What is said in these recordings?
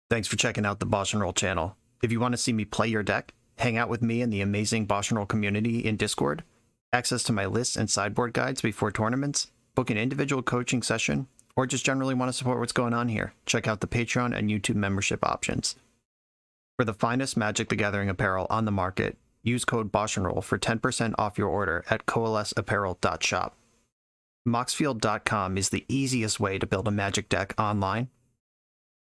Thanks for checking out the BoshNRoll channel. If you want to see me play your deck, hang out with me in the amazing BoshNRoll community in Discord, access to my lists and sideboard guides before tournaments, book an individual coaching session, or just generally want to support what's going on here, check out the Patreon and YouTube membership options. For the finest Magic the Gathering apparel on the market, use code BoshNRoll for 10% off your order at coalesceapparel.shop. Moxfield.com is the easiest way to build a Magic deck online.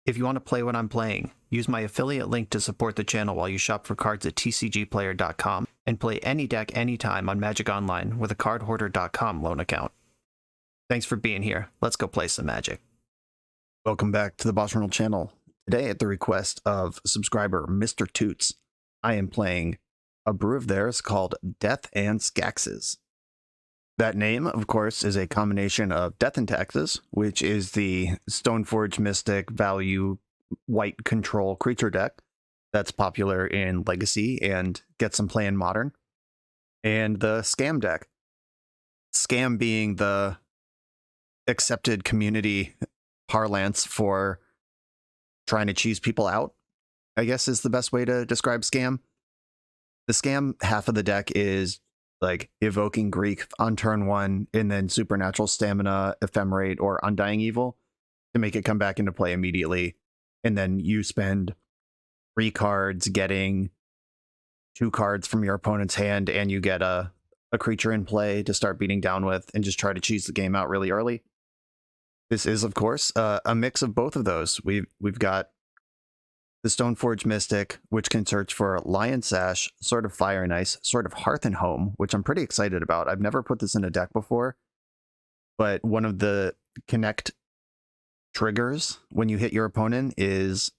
If you want to play what I'm playing, use my affiliate link to support the channel while you shop for cards at tcgplayer.com and play any deck anytime on Magic Online with a cardhoarder.com loan account. Thanks for being here. Let's go play some Magic. Welcome back to the BoshNRoll channel. Today, at the request of subscriber Mr. Toots, I am playing a brew of theirs called Death and Scaxes. That name, of course, is a combination of Death and Taxes, which is the Stoneforge Mystic value white control creature deck that's popular in Legacy and gets some play in Modern, and the Scam deck. Scam being the accepted community parlance for trying to cheese people out, I guess is the best way to describe Scam. The Scam half of the deck is like evoking Greek on turn 1 and then supernatural stamina, ephemerate, or undying evil to make it come back into play immediately. And then you spend 3 cards getting 2 cards from your opponent's hand, and you get a creature in play to start beating down with and just try to cheese the game out really early. This is, of course, a mix of both of those. We've got the Stoneforge Mystic, which can search for Lion Sash, Sword of Fire and Ice, Sword of Hearth and Home, which I'm pretty excited about. I've never put this in a deck before, but one of the connect triggers when you hit your opponent is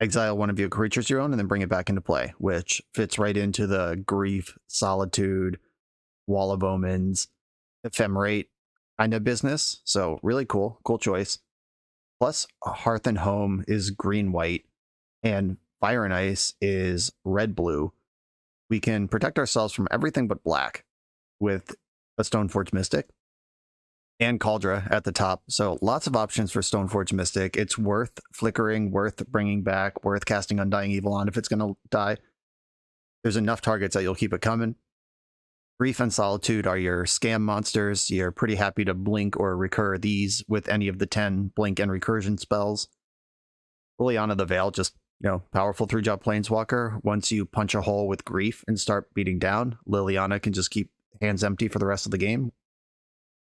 exile one of your creatures you own and then bring it back into play, which fits right into the Grief, Solitude, Wall of Omens, Ephemerate kind of business. So really cool choice. Plus, Hearth and Home is green-white, and Fire and Ice is red-blue. We can protect ourselves from everything but black with a Stoneforge Mystic and Cauldra at the top. So lots of options for Stoneforge Mystic. It's worth flickering, worth bringing back, worth casting Undying Evil on if it's going to die. There's enough targets that you'll keep it coming. Grief and Solitude are your scam monsters. You're pretty happy to blink or recur these with any of the 10 blink and recursion spells. Liliana the Veil, just, powerful 3-drop planeswalker. Once you punch a hole with Grief and start beating down, Liliana can just keep hands empty for the rest of the game.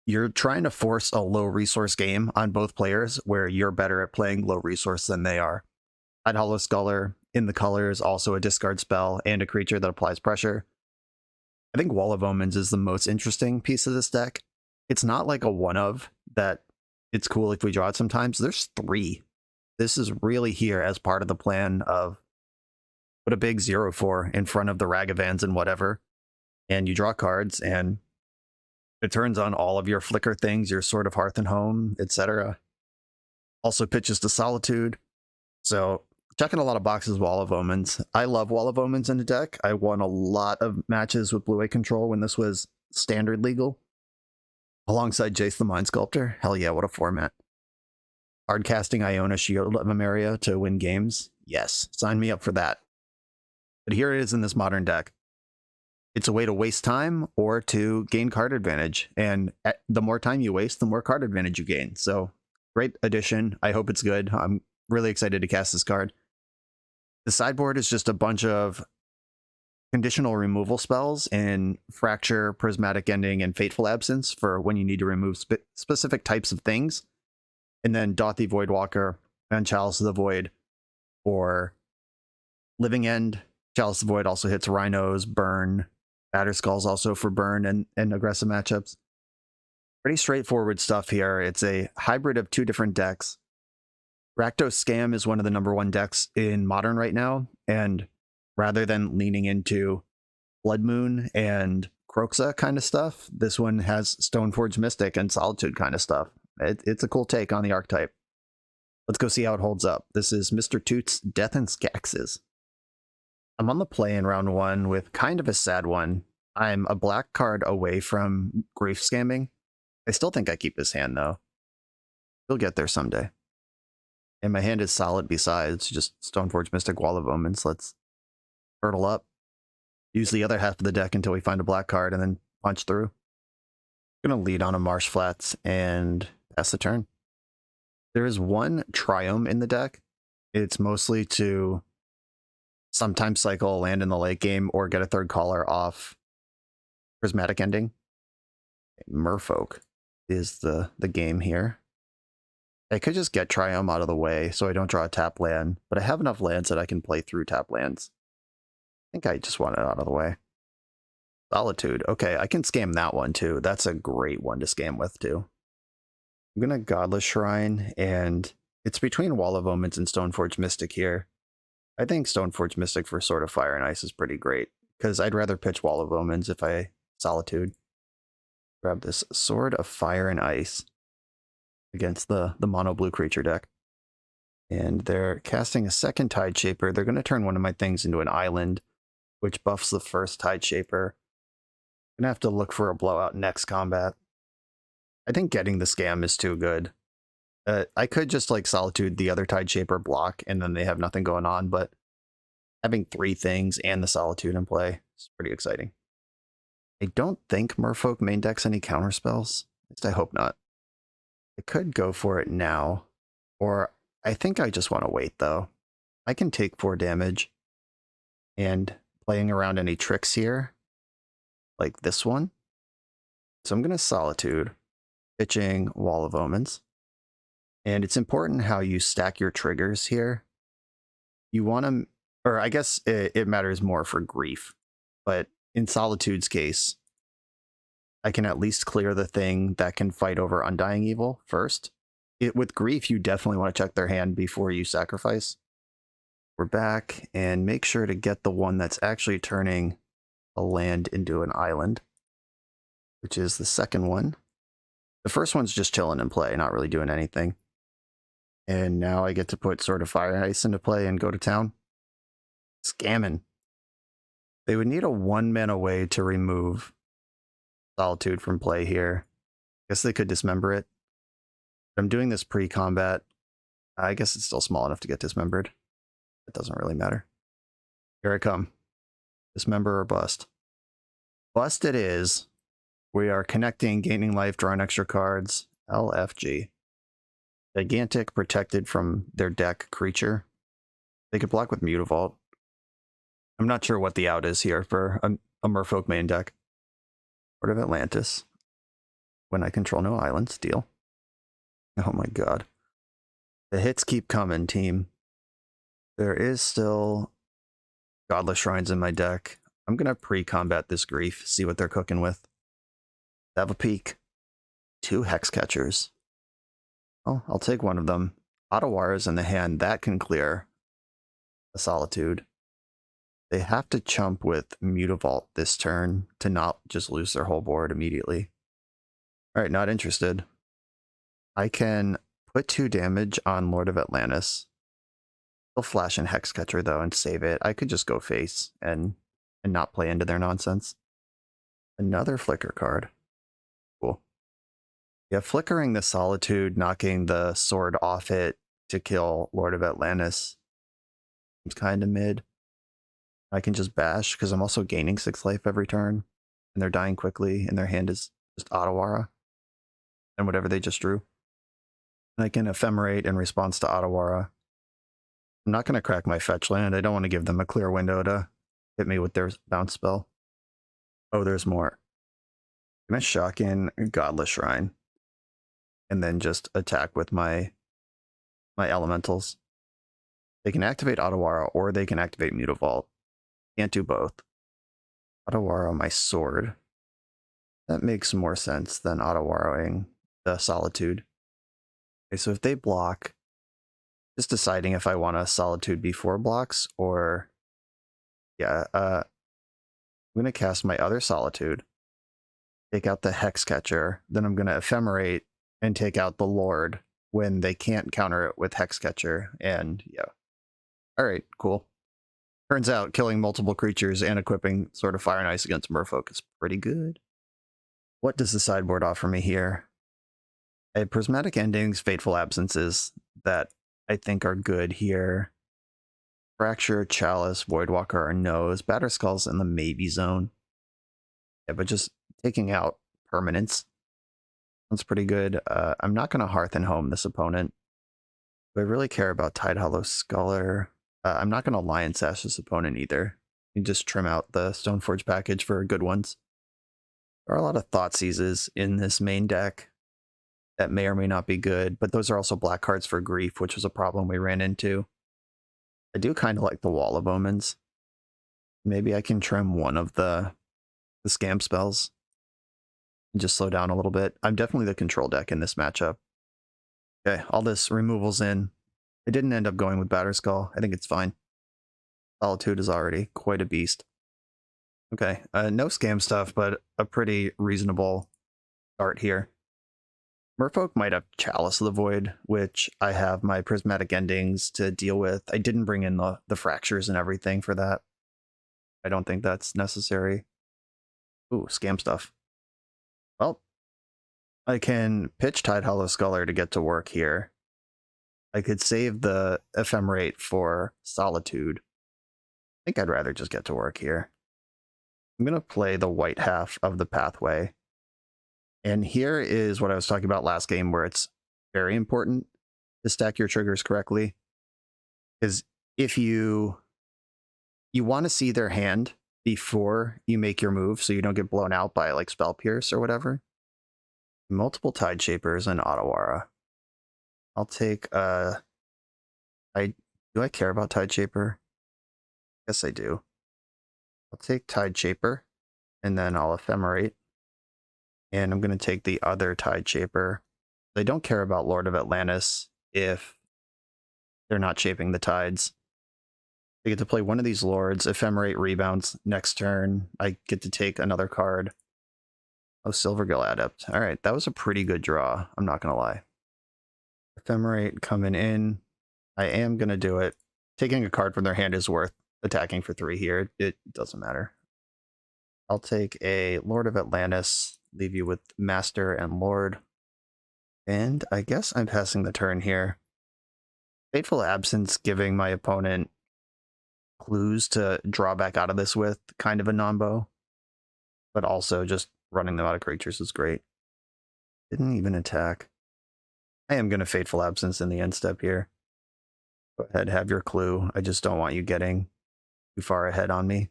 You're trying to force a low resource game on both players where you're better at playing low resource than they are. Hollow Sculler in the colors, also a discard spell and a creature that applies pressure. I think Wall of Omens is the most interesting piece of this deck. It's not like a one-of that it's cool if we draw it sometimes. There's 3. This is really here as part of the plan of put a big 0/4 in front of the Ragavans and whatever, and you draw cards, and it turns on all of your flicker things, your Sword of Hearth and Home, etc. Also pitches to Solitude. So checking a lot of boxes, Wall of Omens. I love Wall of Omens in the deck. I won a lot of matches with Blue-White Control when this was standard legal. Alongside Jace the Mind Sculptor. Hell yeah, what a format. Hard casting Iona Shield of Emeria to win games. Yes, sign me up for that. But here it is in this modern deck. It's a way to waste time or to gain card advantage. And the more time you waste, the more card advantage you gain. So great addition. I hope it's good. I'm really excited to cast this card. The sideboard is just a bunch of conditional removal spells in Fracture, Prismatic Ending, and Fateful Absence for when you need to remove specific types of things. And then Dothy Voidwalker and Chalice of the Void for Living End. Chalice of the Void also hits Rhinos, Burn. Batterskull's also for Burn and aggressive matchups. Pretty straightforward stuff here. It's a hybrid of 2 different decks. Rakdos Scam is one of the #1 decks in Modern right now, and rather than leaning into Blood Moon and Kroxa kind of stuff, this one has Stoneforge Mystic and Solitude kind of stuff. It's a cool take on the archetype. Let's go see how it holds up. This is Mr. Toots' Death and Scaxes. I'm on the play in round 1 with kind of a sad one. I'm a black card away from Grief Scamming. I still think I keep his hand, though. We'll get there someday. And my hand is solid besides, just Stoneforge Mystic, Wall of Omens. Let's hurdle up. Use the other half of the deck until we find a black card and then punch through. I'm going to lead on a Marsh Flats and pass the turn. There is one Triome in the deck. It's mostly to sometimes cycle a land in the late game or get a third color off Prismatic Ending. Merfolk is the game here. I could just get Triome out of the way so I don't draw a tap land, but I have enough lands that I can play through tap lands. I think I just want it out of the way. Solitude. Okay, I can scam that one too. That's a great one to scam with too. I'm going to Godless Shrine, and it's between Wall of Omens and Stoneforge Mystic here. I think Stoneforge Mystic for Sword of Fire and Ice is pretty great, because I'd rather pitch Wall of Omens if I Solitude. Grab this Sword of Fire and Ice against the mono blue creature deck. And they're casting a second Tide Shaper. They're going to turn one of my things into an island, which buffs the first Tide Shaper. I'm going to have to look for a blowout next combat. I think getting the scam is too good. I could just like Solitude the other Tide Shaper block and then they have nothing going on, but having 3 things and the Solitude in play is pretty exciting. I don't think Merfolk main decks any counter spells. At least I hope not. I could go for it now, or I think I just want to wait though. I can take 4 damage, and playing around any tricks here, like this one. So I'm going to Solitude, pitching Wall of Omens. And it's important how you stack your triggers here. You want to, or I guess it matters more for Grief, but in Solitude's case, I can at least clear the thing that can fight over Undying Evil first. With Grief, you definitely want to check their hand before you sacrifice. We're back, and make sure to get the one that's actually turning a land into an island, which is the second one. The first one's just chilling in play, not really doing anything. And now I get to put Sword of Fire and Ice into play and go to town. Scamming. They would need a 1-mana way to remove Solitude from play here. I guess they could dismember it. But I'm doing this pre-combat. I guess it's still small enough to get dismembered. It doesn't really matter. Here I come. Dismember or bust. Bust it is. We are connecting, gaining life, drawing extra cards. LFG. Gigantic, protected from their deck creature. They could block with Mutavault. I'm not sure what the out is here for a Merfolk main deck. Port of Atlantis. When I control no islands, deal. Oh my god. The hits keep coming, team. There is still Godless Shrines in my deck. I'm going to pre-combat this Grief, see what they're cooking with. Have a peek. 2 Hex Catchers. Oh, I'll take one of them. Otawara's in the hand. That can clear a Solitude. They have to chump with Mutavault this turn to not just lose their whole board immediately. Alright, not interested. I can put 2 damage on Lord of Atlantis. They'll flash in Hexcatcher though and save it. I could just go face and not play into their nonsense. Another Flicker card. Cool. Yeah, flickering the Solitude, knocking the sword off it to kill Lord of Atlantis seems kind of mid. I can just bash because I'm also gaining 6 life every turn, and they're dying quickly, and their hand is just Otawara and whatever they just drew. And I can Ephemerate in response to Otawara. I'm not going to crack my fetch land. I don't want to give them a clear window to hit me with their bounce spell. Oh, there's more. I'm going to shock in Godless Shrine and then just attack with my elementals. They can activate Otawara or they can activate Mutavault. Can't do both. Otawara my sword. That makes more sense than Otawaraing the Solitude. Okay, so if they block, just deciding if I want a Solitude before blocks or... Yeah, I'm going to cast my other Solitude. Take out the Hexcatcher. Then I'm going to Ephemerate and take out the Lord when they can't counter it with Hexcatcher. And yeah. Alright, cool. Turns out killing multiple creatures and equipping Sword of Fire and Ice against Merfolk is pretty good. What does the sideboard offer me here? I have Prismatic Endings, Fateful Absences that I think are good here. Fracture, Chalice, Voidwalker are no's. Batterskull's in the maybe zone. Yeah, but just taking out permanents. That's pretty good. I'm not going to Hearth and Home this opponent. Do I really care about Tidehollow Sculler? I'm not going to Lion Sash this opponent either. You just trim out the Stoneforge package for good ones. There are a lot of Thoughtseizes in this main deck that may or may not be good, but those are also black cards for Grief, which was a problem we ran into. I do kind of like the Wall of Omens. Maybe I can trim one of the scam spells and just slow down a little bit. I'm definitely the control deck in this matchup. Okay, all this removals in. I didn't end up going with Batterskull. I think it's fine. Solitude is already quite a beast. Okay, no scam stuff, but a pretty reasonable start here. Merfolk might have Chalice of the Void, which I have my Prismatic Endings to deal with. I didn't bring in the fractures and everything for that. I don't think that's necessary. Ooh, scam stuff. Well, I can pitch Tidehollow Sculler to get to work here. I could save the Ephemerate for Solitude. I think I'd rather just get to work here. I'm going to play the white half of the pathway. And here is what I was talking about last game, where it's very important to stack your triggers correctly. Because if you want to see their hand before you make your move, so you don't get blown out by like Spell Pierce or whatever. Multiple Tide Shapers and Otawara. I'll take do I care about Tide Shaper? Yes, I do. I'll take Tide Shaper, and then I'll Ephemerate. And I'm going to take the other Tide Shaper. I don't care about Lord of Atlantis if they're not shaping the tides. I get to play one of these lords, Ephemerate rebounds next turn. I get to take another card. Oh, Silvergill Adept. All right, that was a pretty good draw. I'm not going to lie. Ephemerate coming in. I am going to do it. Taking a card from their hand is worth attacking for 3 here. It doesn't matter. I'll take a Lord of Atlantis, leave you with Master and Lord. And I guess I'm passing the turn here. Fateful Absence giving my opponent clues to draw back out of this with, kind of a nombo. But also just running them out of creatures is great. Didn't even attack. I am going to Fateful Absence in the end step here. Go ahead, have your clue. I just don't want you getting too far ahead on me.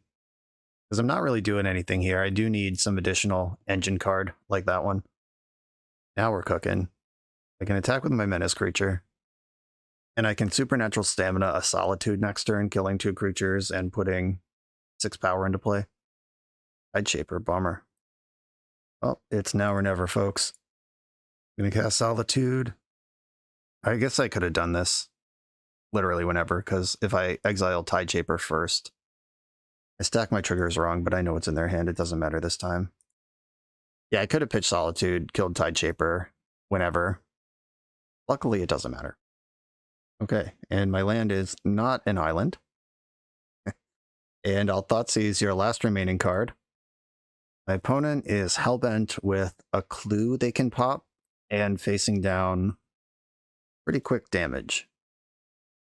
Because I'm not really doing anything here. I do need some additional engine card, like that one. Now we're cooking. I can attack with my Menace creature. And I can Supernatural Stamina a Solitude next turn, killing 2 creatures and putting 6 power into play. Tide Shaper, bummer. Well, it's now or never, folks. I'm going to cast Solitude. I guess I could have done this literally whenever, because if I exile Tide Shaper first, I stack my triggers wrong, but I know what's in their hand. It doesn't matter this time. Yeah, I could have pitched Solitude, killed Tide Shaper whenever. Luckily, it doesn't matter. Okay, and my land is not an island. And I'll Thoughtseize your last remaining card. My opponent is hellbent with a clue they can pop and facing down pretty quick damage.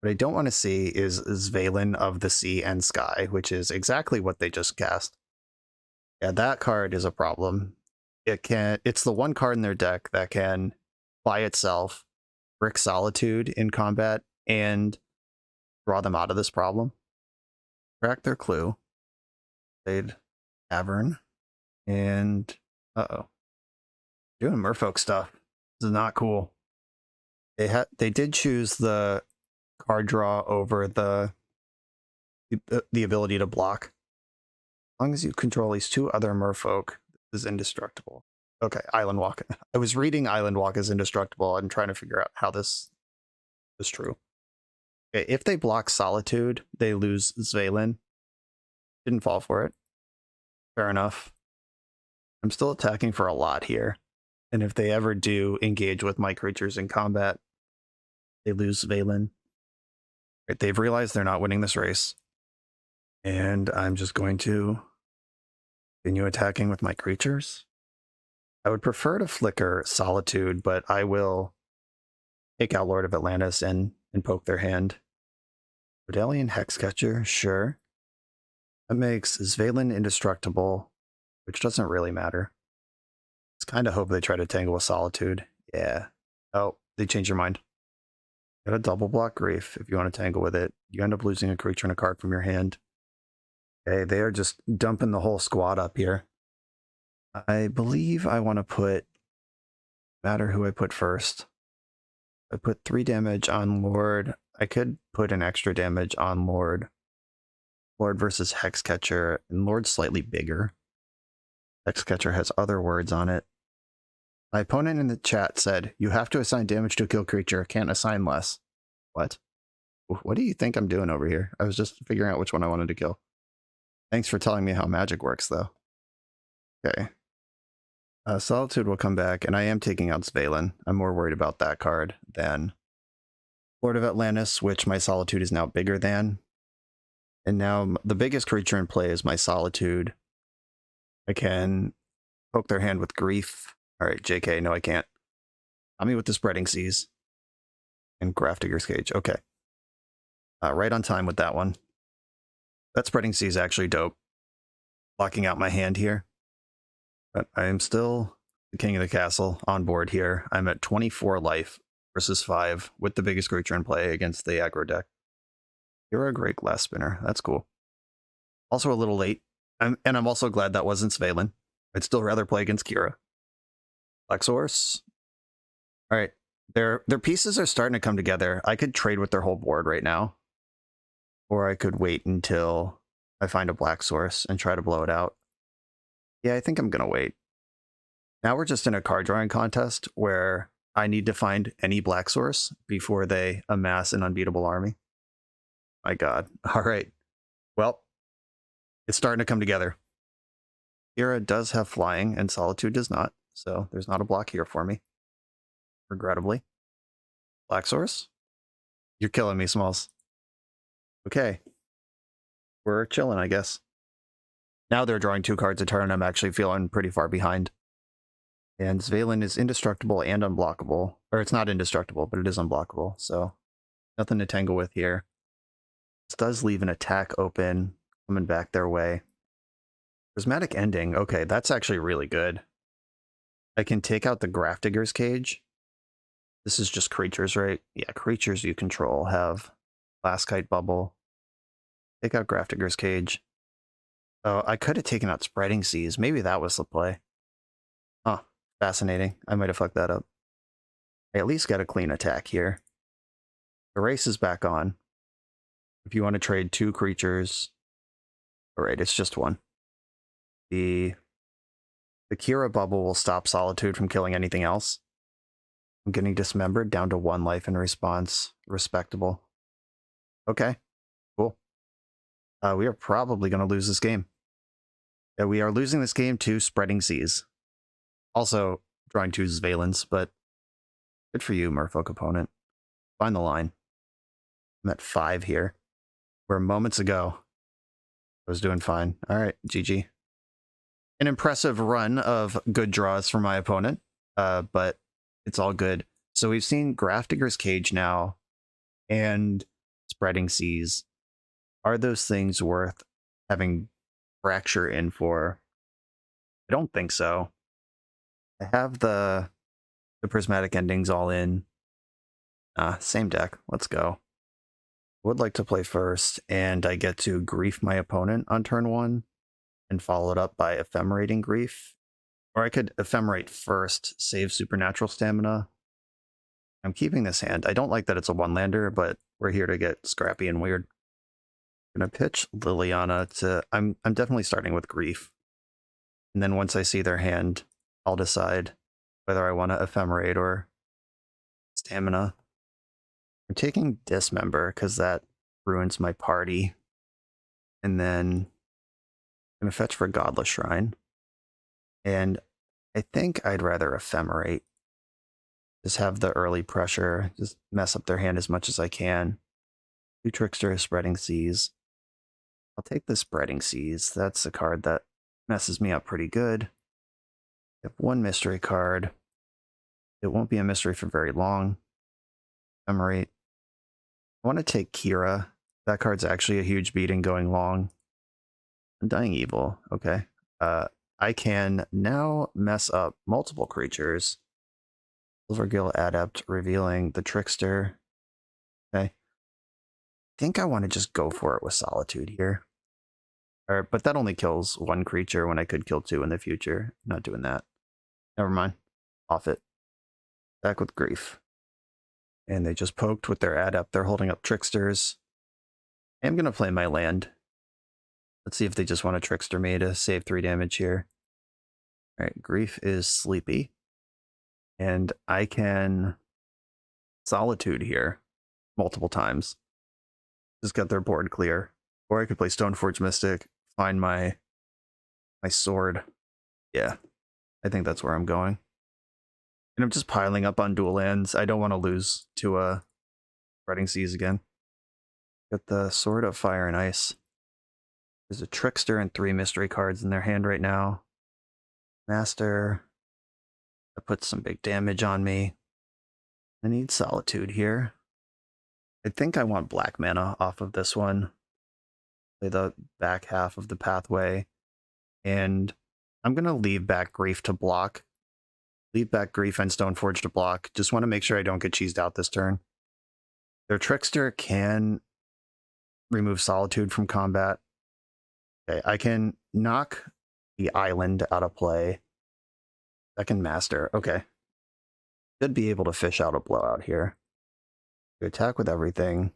What I don't want to see is Svalin of the Sea and Sky, which is exactly what they just cast. Yeah, that card is a problem. It's the one card in their deck that can, by itself, brick Solitude in combat and draw them out of this problem. Crack their clue. Played Cavern. And doing merfolk stuff. This is not cool. They did choose the card draw over the ability to block. As long as you control these 2 other merfolk, this is indestructible. Okay, Island Walk. I was reading Island Walk is indestructible and trying to figure out how this is true. Okay, if they block Solitude, they lose Svalin. Didn't fall for it. Fair enough. I'm still attacking for a lot here. And if they ever do engage with my creatures in combat, they lose Svalin. Right, they've realized they're not winning this race. And I'm just going to continue attacking with my creatures. I would prefer to flicker Solitude, but I will take out Lord of Atlantis and and poke their hand. Medallion Hexcatcher, sure. That makes Svalin indestructible, which doesn't really matter. Just kind of hope they try to tangle with Solitude. Yeah. Oh, they changed your mind. Got a double block Grief if you want to tangle with it. You end up losing a creature and a card from your hand. Okay, they are just dumping the whole squad up here. I believe I want to put... matter who I put first. I put 3 damage on Lord. I could put an extra damage on Lord. Lord versus Hexcatcher, and Lord's slightly bigger. Hexcatcher has other words on it. My opponent in the chat said, you have to assign damage to a kill creature, can't assign less. What? What do you think I'm doing over here? I was just figuring out which one I wanted to kill. Thanks for telling me how magic works, though. Okay. Solitude will come back, and I am taking out Svalin. I'm more worried about that card than Lord of Atlantis, which my Solitude is now bigger than. And now the biggest creature in play is my Solitude. I can poke their hand with Grief. All right, JK, no I can't. Hit me with the Spreading Seas. And Grafdigger's Cage, okay. Right on time with that one. That Spreading Sea is actually dope. Blocking out my hand here. But I am still the king of the castle on board here. I'm at 24 life versus 5 with the biggest creature in play against the aggro deck. You're a great glass spinner. That's cool. Also a little late. And I'm also glad that wasn't Svalin. I'd still rather play against Kira. Lexorus. All right. Their pieces are starting to come together. I could trade with their whole board right now. Or I could wait until I find a black source and try to blow it out. Yeah, I think I'm going to wait. Now we're just in a card drawing contest where I need to find any black source before they amass an unbeatable army. My God. All right. Well, it's starting to come together. Kira does have flying and Solitude does not. So there's not a block here for me. Regrettably. Black source? You're killing me, Smalls. Okay. We're chilling, I guess. Now they're drawing 2 cards a turn. I'm actually feeling pretty far behind. And Svalin is indestructible and unblockable. Or it's not indestructible, but it is unblockable. So nothing to tangle with here. This does leave an attack open, coming back their way. Prismatic Ending. Okay, that's actually really good. I can take out the Grafdigger's Cage. This is just creatures, right? Yeah, creatures you control have Glaskite Bubble. Take out Grafdigger's Cage. Oh, I could have taken out Spreading Seas. Maybe that was the play. Huh. Fascinating. I might have fucked that up. I at least got a clean attack here. The race is back on. If you want to trade 2 creatures... Alright, it's just 1. The Kira bubble will stop Solitude from killing anything else. I'm getting dismembered down to 1 life in response. Respectable. Okay. Cool. We are probably going to lose this game. Yeah, we are losing this game to Spreading Seas. Also, drawing 2 Svalins, but good for you, Merfolk opponent. Find the line. I'm at 5 here, where moments ago I was doing fine. All right, GG. An impressive run of good draws for my opponent, but it's all good. So we've seen Grafdigger's Cage now and Spreading Seas. Are those things worth having Fracture in for? I don't think so. I have the Prismatic Endings all in. Same deck. Let's go. Would like to play first, and I get to Grief my opponent on turn 1 and follow it up by Ephemerating Grief. Or I could Ephemerate first, save Supernatural Stamina. I'm keeping this hand. I don't like that it's a 1-lander, but we're here to get scrappy and weird. I'm gonna pitch Liliana to... I'm definitely starting with Grief. And then once I see their hand, I'll decide whether I want to Ephemerate or Stamina. I'm taking Dismember because that ruins my party. And then I'm going to fetch for Godless Shrine. And I think I'd rather Ephemerate. Just have the early pressure. Just mess up their hand as much as I can. 2 Trickster, Spreading Seas. I'll take the Spreading Seas. That's a card that messes me up pretty good. I have 1 mystery card. It won't be a mystery for very long. Ephemerate. I want to take Kira. That card's actually a huge beating going long. Undying Evil. Okay. I can now mess up multiple creatures. Silvergill Adept revealing the Trickster. Okay. I think I want to just go for it with Solitude here. But that only kills one creature when I could kill two in the future. Not doing that. Never mind. Off it. Back with Grief. And they just poked with their Adept. They're holding up Tricksters. I'm going to play my land. Let's see if they just want to Trickster me to save 3 damage here. Alright, Grief is sleepy. And I can Solitude here multiple times. Just get their board clear. Or I could play Stoneforge Mystic, find my sword. Yeah, I think that's where I'm going. And I'm just piling up on dual lands. I don't want to lose to Spreading Seas again. Got the Sword of Fire and Ice. There's a Trickster and 3 mystery cards in their hand right now. Master. That puts some big damage on me. I need Solitude here. I think I want black mana off of this one. Play the back half of the pathway. And I'm going to leave back Grief to block. Leave back Grief and Stoneforge to block. Just want to make sure I don't get cheesed out this turn. Their Trickster can remove Solitude from combat. Okay, I can knock the island out of play. Second Master. Okay. Should be able to fish out a blowout here. To attack with everything.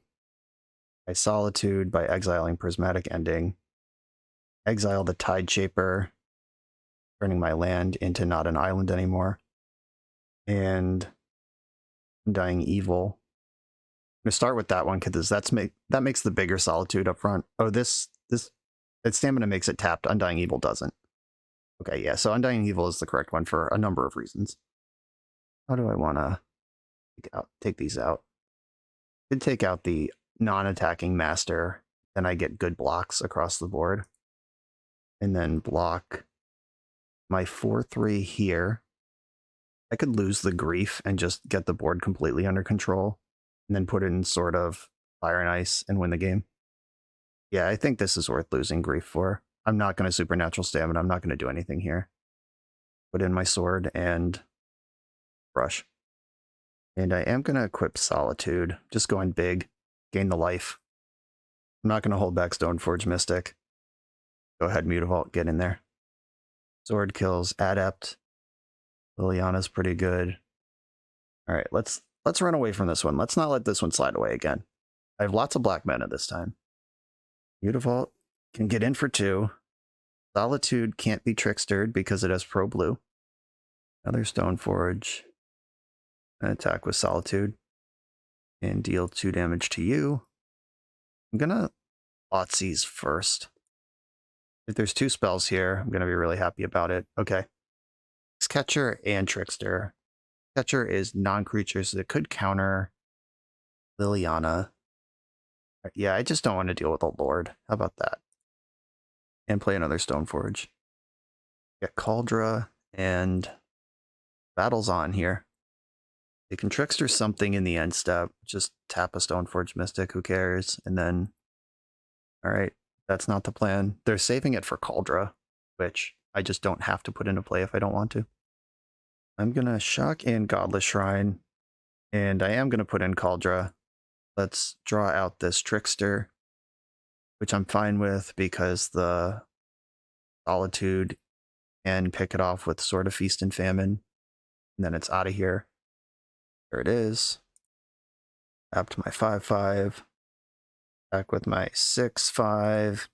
I Solitude by exiling Prismatic Ending. Exile the Tide Shaper, turning my land into not an island anymore. And Undying Evil. I'm going to start with that one because that makes the bigger Solitude up front. Oh, that stamina makes it tapped. Undying Evil doesn't. Okay, yeah, so Undying Evil is the correct one for a number of reasons. How do I want to take these out? I could take out the non-attacking Master, then I get good blocks across the board. And then block my 4/3 here. I could lose the Grief and just get the board completely under control, and then put it in sort of Fire and Ice and win the game. Yeah, I think this is worth losing Grief for. I'm not going to Supernatural Stamina. I'm not going to do anything here. Put in my sword and brush. And I am going to equip Solitude. Just going big. Gain the life. I'm not going to hold back Stoneforge Mystic. Go ahead, Mutavault. Get in there. Sword kills Adept. Liliana's pretty good. All right, let's run away from this one. Let's not let this one slide away again. I have lots of black mana this time. Mutavault can get in for 2. Solitude can't be Trickstered because it has Pro Blue. Another Stoneforge. An attack with Solitude. And deal 2 damage to you. I'm gonna Thoughtseize first. If there's 2 spells here, I'm gonna be really happy about it. Okay. Catcher and Trickster. Catcher is non-creatures that could counter Liliana. Yeah, I just don't want to deal with a Lord. How about that? And play another Stoneforge. Get Cauldra and Battle's on here. They can Trickster something in the end step. Just tap a Stoneforge Mystic, who cares? And then, alright, that's not the plan. They're saving it for Cauldra, which I just don't have to put into play if I don't want to. I'm going to Shock and Godless Shrine, and I am going to put in Cauldra. Let's draw out this Trickster, which I'm fine with because the Solitude can pick it off with Sword of Feast and Famine, and then it's out of here. There it is. Up to my 5/5. Back with my 6/5.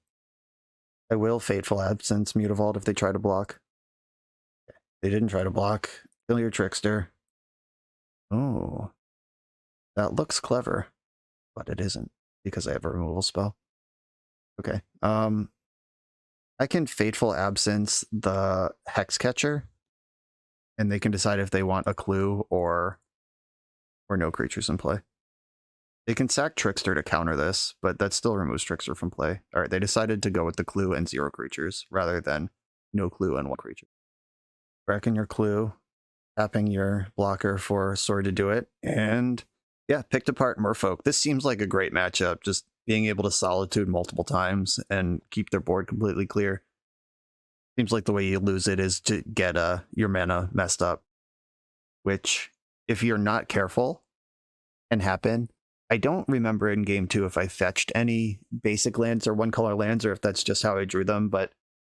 I will Fateful Absence Mutavault if they try to block. They didn't try to block. Kill your Trickster. Oh. That looks clever, but it isn't because I have a removal spell. Okay. I can Fateful Absence the Hexcatcher, and they can decide if they want a clue or no creatures in play. They can sack Trickster to counter this, but that still removes Trickster from play. All right, they decided to go with the clue and 0 creatures rather than no clue and 1 creature. Reckon your clue, tapping your blocker for Sword to do it, and Yeah, picked apart Merfolk. This seems like a great matchup. Just being able to Solitude multiple times and keep their board completely clear. Seems like the way you lose it is to get your mana messed up, which, if you're not careful, can happen. I don't remember in game 2 if I fetched any basic lands or one color lands, or if that's just how I drew them, but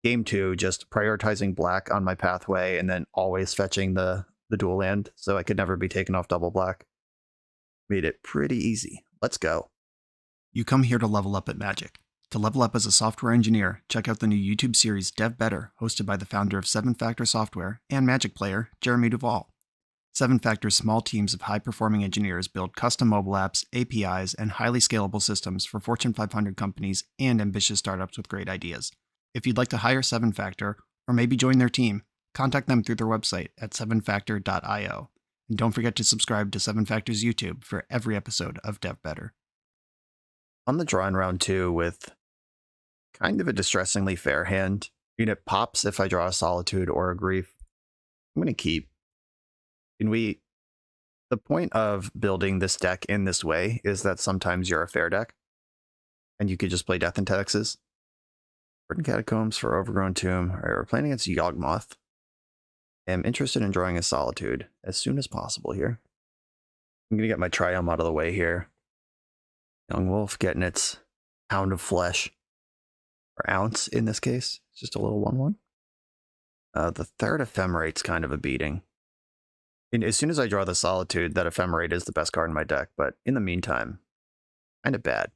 game 2, just prioritizing black on my pathway and then always fetching the dual land so I could never be taken off double black made it pretty easy. Let's go. You come here to level up at Magic. To level up as a software engineer, check out the new YouTube series Dev Better, hosted by the founder of 7 Factor Software and Magic player, Jeremy Duvall. 7 Factor's small teams of high-performing engineers build custom mobile apps, APIs, and highly scalable systems for Fortune 500 companies and ambitious startups with great ideas. If you'd like to hire 7 Factor, or maybe join their team, contact them through their website at 7factor.io. And don't forget to subscribe to 7 Factor's YouTube for every episode of Dev Better. On the draw in round 2 with kind of a distressingly fair hand. It pops if I draw a Solitude or a Grief. I'm going to keep. The point of building this deck in this way is that sometimes you're a fair deck, and you could just play Death and Taxes. Verdant Catacombs for Overgrown Tomb. All right, we're playing against Yawgmoth. I'm interested in drawing a Solitude as soon as possible here. I'm going to get my Triumph out of the way here. Young Wolf getting its pound of flesh. Or ounce in this case. It's just a little 1/1. The third Ephemerate's kind of a beating. And as soon as I draw the Solitude, that Ephemerate is the best card in my deck, but in the meantime, kind of bad.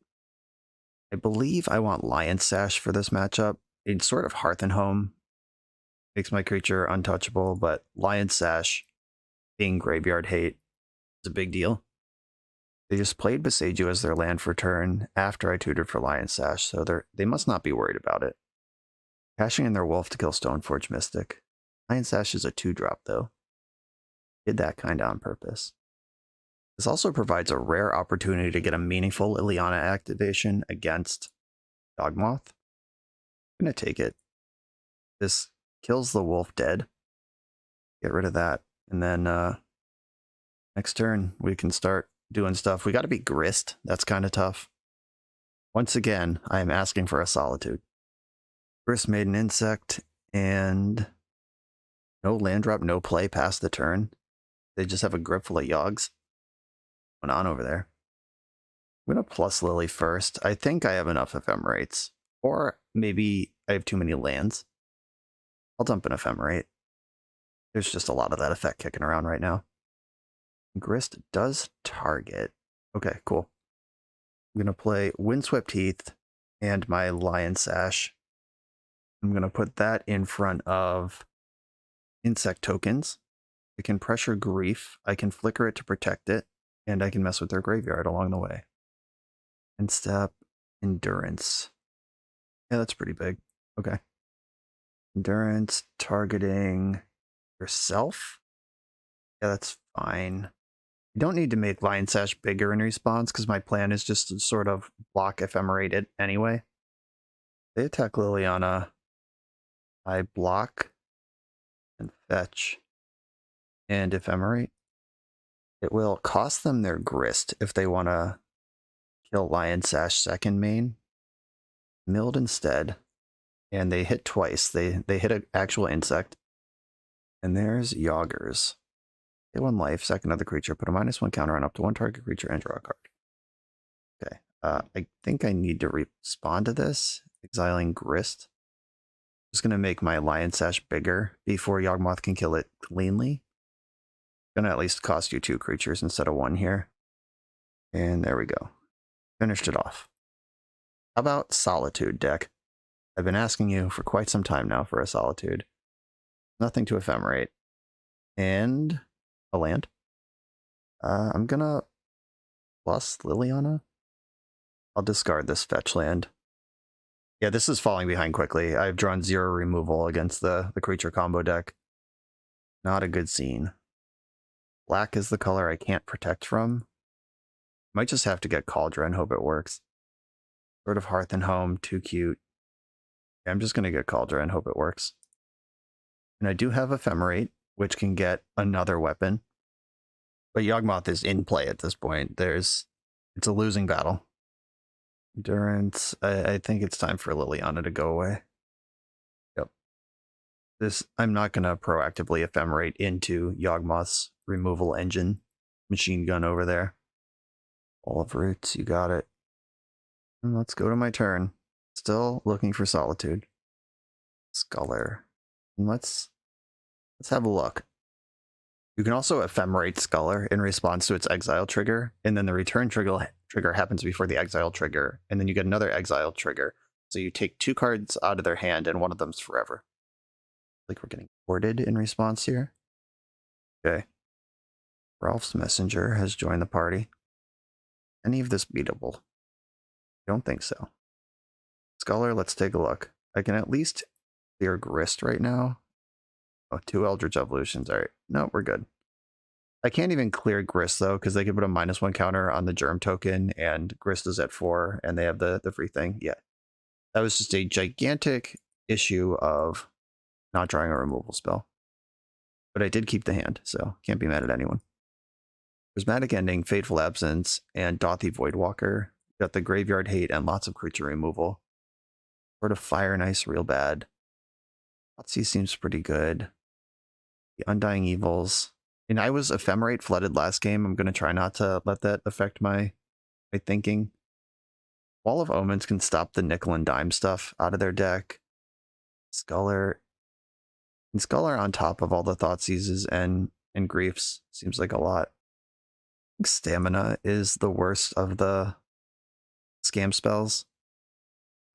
I believe I want Lion Sash for this matchup. It's sort of Hearth and Home. Makes my creature untouchable, but Lion Sash being graveyard hate is a big deal. They just played Boseiju as their land for turn after I tutored for Lion Sash, so they must not be worried about it. Cashing in their Wolf to kill Stoneforge Mystic. Lion Sash is a 2-drop, though. Did that kind of on purpose. This also provides a rare opportunity to get a meaningful Ileana activation against Yawgmoth. I'm going to take it. This kills the Wolf dead. Get rid of that. And then next turn, we can start doing stuff. We got to be Grist. That's kind of tough. Once again, I am asking for a Solitude. Grist made an insect, and no land drop, no play past the turn. They just have a grip full of Yogs. What's going on over there? I'm going to plus Lily first. I think I have enough Ephemerates. Or maybe I have too many lands. I'll dump an Ephemerate. There's just a lot of that effect kicking around right now. Grist does target. Okay, cool. I'm going to play Windswept Heath and my Lion Sash. I'm going to put that in front of insect tokens. I can pressure Grief. I can flicker it to protect it. And I can mess with their graveyard along the way. And step Endurance. Yeah, that's pretty big. Okay. Endurance targeting yourself? Yeah, that's fine. You don't need to make Lion Sash bigger in response, because my plan is just to sort of block Ephemerate it anyway. They attack Liliana. I block and fetch and Ephemerate. It will cost them their Grist if they want to kill Lion Sash second main. Milled instead. And they hit twice. They hit an actual insect. And there's Yoggers. Get 1 life, sack another creature, put a -1 counter on up to 1 target creature, and draw a card. Okay. I think I need to respond to this. Exiling Grist. Just going to make my Lion Sash bigger before Yawgmoth can kill it cleanly. Going to at least cost you 2 creatures instead of 1 here. And there we go. Finished it off. How about Solitude, deck? I've been asking you for quite some time now for a Solitude. Nothing to Ephemerate. And a land. I'm gonna plus Liliana. I'll discard this fetch land. Yeah, this is falling behind quickly. I've drawn 0 removal against the creature combo deck. Not a good scene. Black is the color I can't protect from. Might just have to get Cauldron, hope it works. Sort of Hearth and Home, too cute. Yeah, I'm just going to get Cauldron, hope it works. And I do have Ephemerate, which can get another weapon. But Yawgmoth is in play at this point. It's a losing battle. Endurance. I think it's time for Liliana to go away. Yep. I'm not gonna proactively ephemerate into Yawgmoth's removal engine machine gun over there. All of roots, you got it. And let's go to my turn. Still looking for Solitude. Scholar. And let's have a look. You can also ephemerate Scholar in response to its exile trigger, and then the return trigger happens before the exile trigger, and then you get another exile trigger. So you take 2 cards out of their hand, and one of them's forever. Like we're getting boarded in response here. Okay. Ralph's Messenger has joined the party. Any of this beatable? I don't think so. Scholar, let's take a look. I can at least clear Grist right now. Oh, 2 Eldritch Evolutions. All right. No, we're good. I can't even clear Grist, though, because they can put a -1 counter on the Germ token, and Grist is at 4, and they have the free thing. Yeah. That was just a gigantic issue of not drawing a removal spell. But I did keep the hand, so can't be mad at anyone. Prismatic Ending, Fateful Absence, and Dothy Voidwalker. Got the Graveyard Hate and lots of creature removal. Sort of Fire and Ice real bad. Thoughtseize seems pretty good. The Undying Evils. And I was Ephemerate flooded last game. I'm going to try not to let that affect my thinking. Wall of Omens can stop the nickel and dime stuff out of their deck. Scholar. And Scholar on top of all the Thoughtseizes and Griefs seems like a lot. I think Stamina is the worst of the scam spells.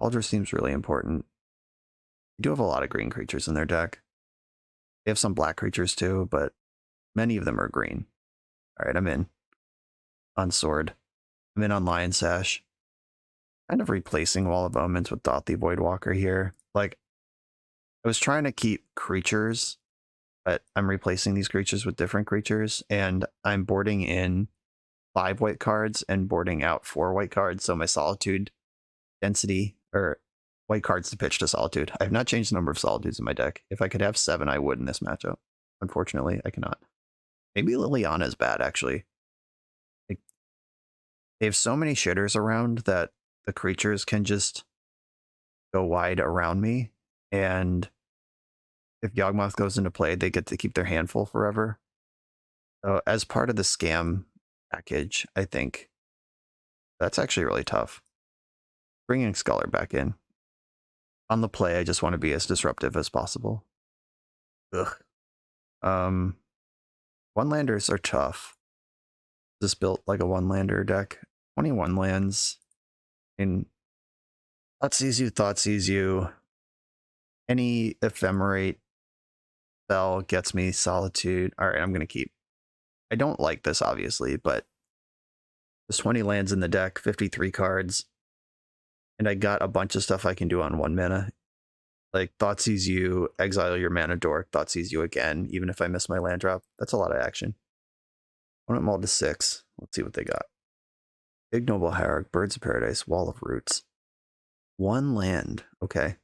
Aldra seems really important. They do have a lot of green creatures in their deck. They have some black creatures too, but many of them are green. All right, I'm in. On Sword. I'm in on Lion Sash. Kind of replacing Wall of Omens with Dothy Voidwalker here. Like, I was trying to keep creatures, but I'm replacing these creatures with different creatures, and I'm boarding in 5 white cards and boarding out 4 white cards, so my Solitude density, or white cards to pitch to Solitude. I have not changed the number of Solitudes in my deck. If I could have 7, I would in this matchup. Unfortunately, I cannot. Maybe Liliana is bad, actually. Like, they have so many shitters around that the creatures can just go wide around me, and if Yawgmoth goes into play, they get to keep their hand full forever. So as part of the scam package, I think that's actually really tough. Bringing Scholar back in. On the play, I just want to be as disruptive as possible. Ugh. One-landers are tough. This built like a one-lander deck. 21 lands. In Thoughtseize You. Any Ephemerate spell gets me Solitude. All right, I'm going to keep. I don't like this, obviously, but there's 20 lands in the deck, 53 cards. And I got a bunch of stuff I can do on 1 mana. Like Thoughtseize You, exile your mana dork, Thoughtseize You again, even if I miss my land drop. That's a lot of action. Opponent mauled to 6. Let's see what they got. Ignoble Hierarch, Birds of Paradise, Wall of Roots. 1 land. Okay.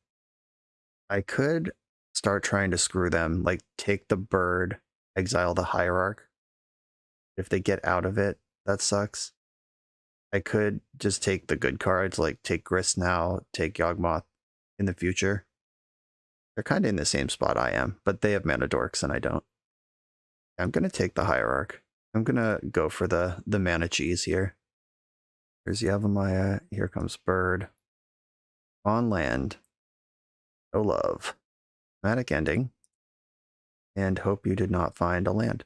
I could start trying to screw them, like take the bird, exile the Hierarch. If they get out of it, that sucks. I could just take the good cards, like take Grist now, take Yawgmoth in the future. They're kind of in the same spot I am, but they have mana dorks and I don't. I'm going to take the Hierarch. I'm going to go for the mana cheese here. There's Yavimaya. Here comes Bird. On land. No love. Dramatic Ending. And hope you did not find a land.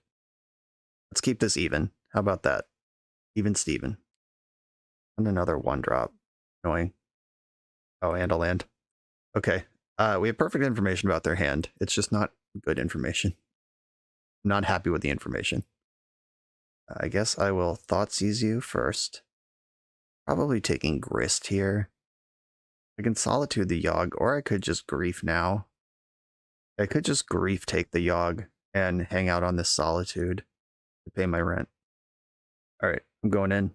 Let's keep this even. How about that? Even Steven. And another 1-drop. Annoying. Oh, and a land. Okay. We have perfect information about their hand. It's just not good information. I'm not happy with the information. I guess I will Thoughtseize You first. Probably taking Grist here. I can Solitude the Yogg, or I could just Grief now. I could just Grief take the Yogg and hang out on this Solitude to pay my rent. Alright, I'm going in.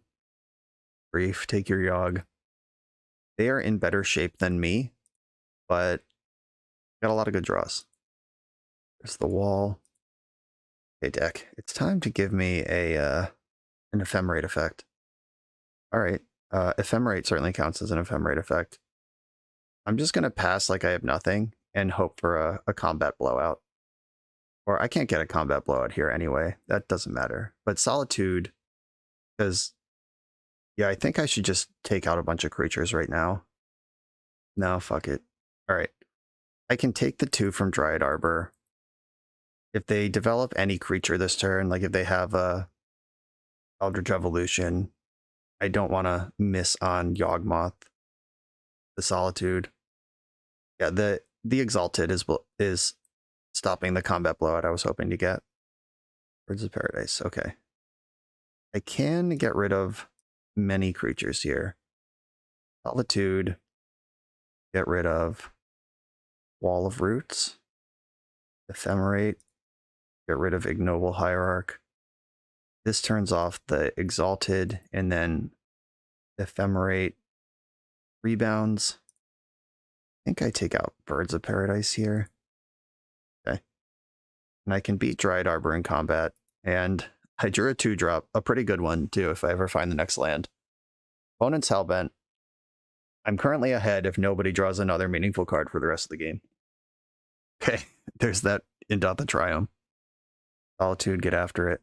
Grief, take your Yogg. They are in better shape than me, but got a lot of good draws. There's the wall. Okay, deck. It's time to give me an ephemerate effect. All right. Ephemerate certainly counts as an ephemerate effect. I'm just going to pass like I have nothing and hope for a combat blowout. Or I can't get a combat blowout here anyway. That doesn't matter. But Solitude, because, yeah, I think I should just take out a bunch of creatures right now. No, fuck it. All right. I can take the 2 from Dryad Arbor. If they develop any creature this turn, like if they have a Eldritch Evolution, I don't want to miss on Yawgmoth, the Solitude. Yeah, the Exalted is stopping the combat blowout I was hoping to get. Birds of Paradise, okay. I can get rid of many creatures here. Solitude, get rid of Wall of Roots, Ephemerate, get rid of Ignoble Hierarch. This turns off the Exalted, and then Ephemerate rebounds. I think I take out Birds of Paradise here. Okay. And I can beat Dryad Arbor in combat. And I drew a 2-drop, a pretty good one, too, if I ever find the next land. Opponent's Hellbent. I'm currently ahead if nobody draws another meaningful card for the rest of the game. Okay, there's that Indotha Triome. Solitude, get after it.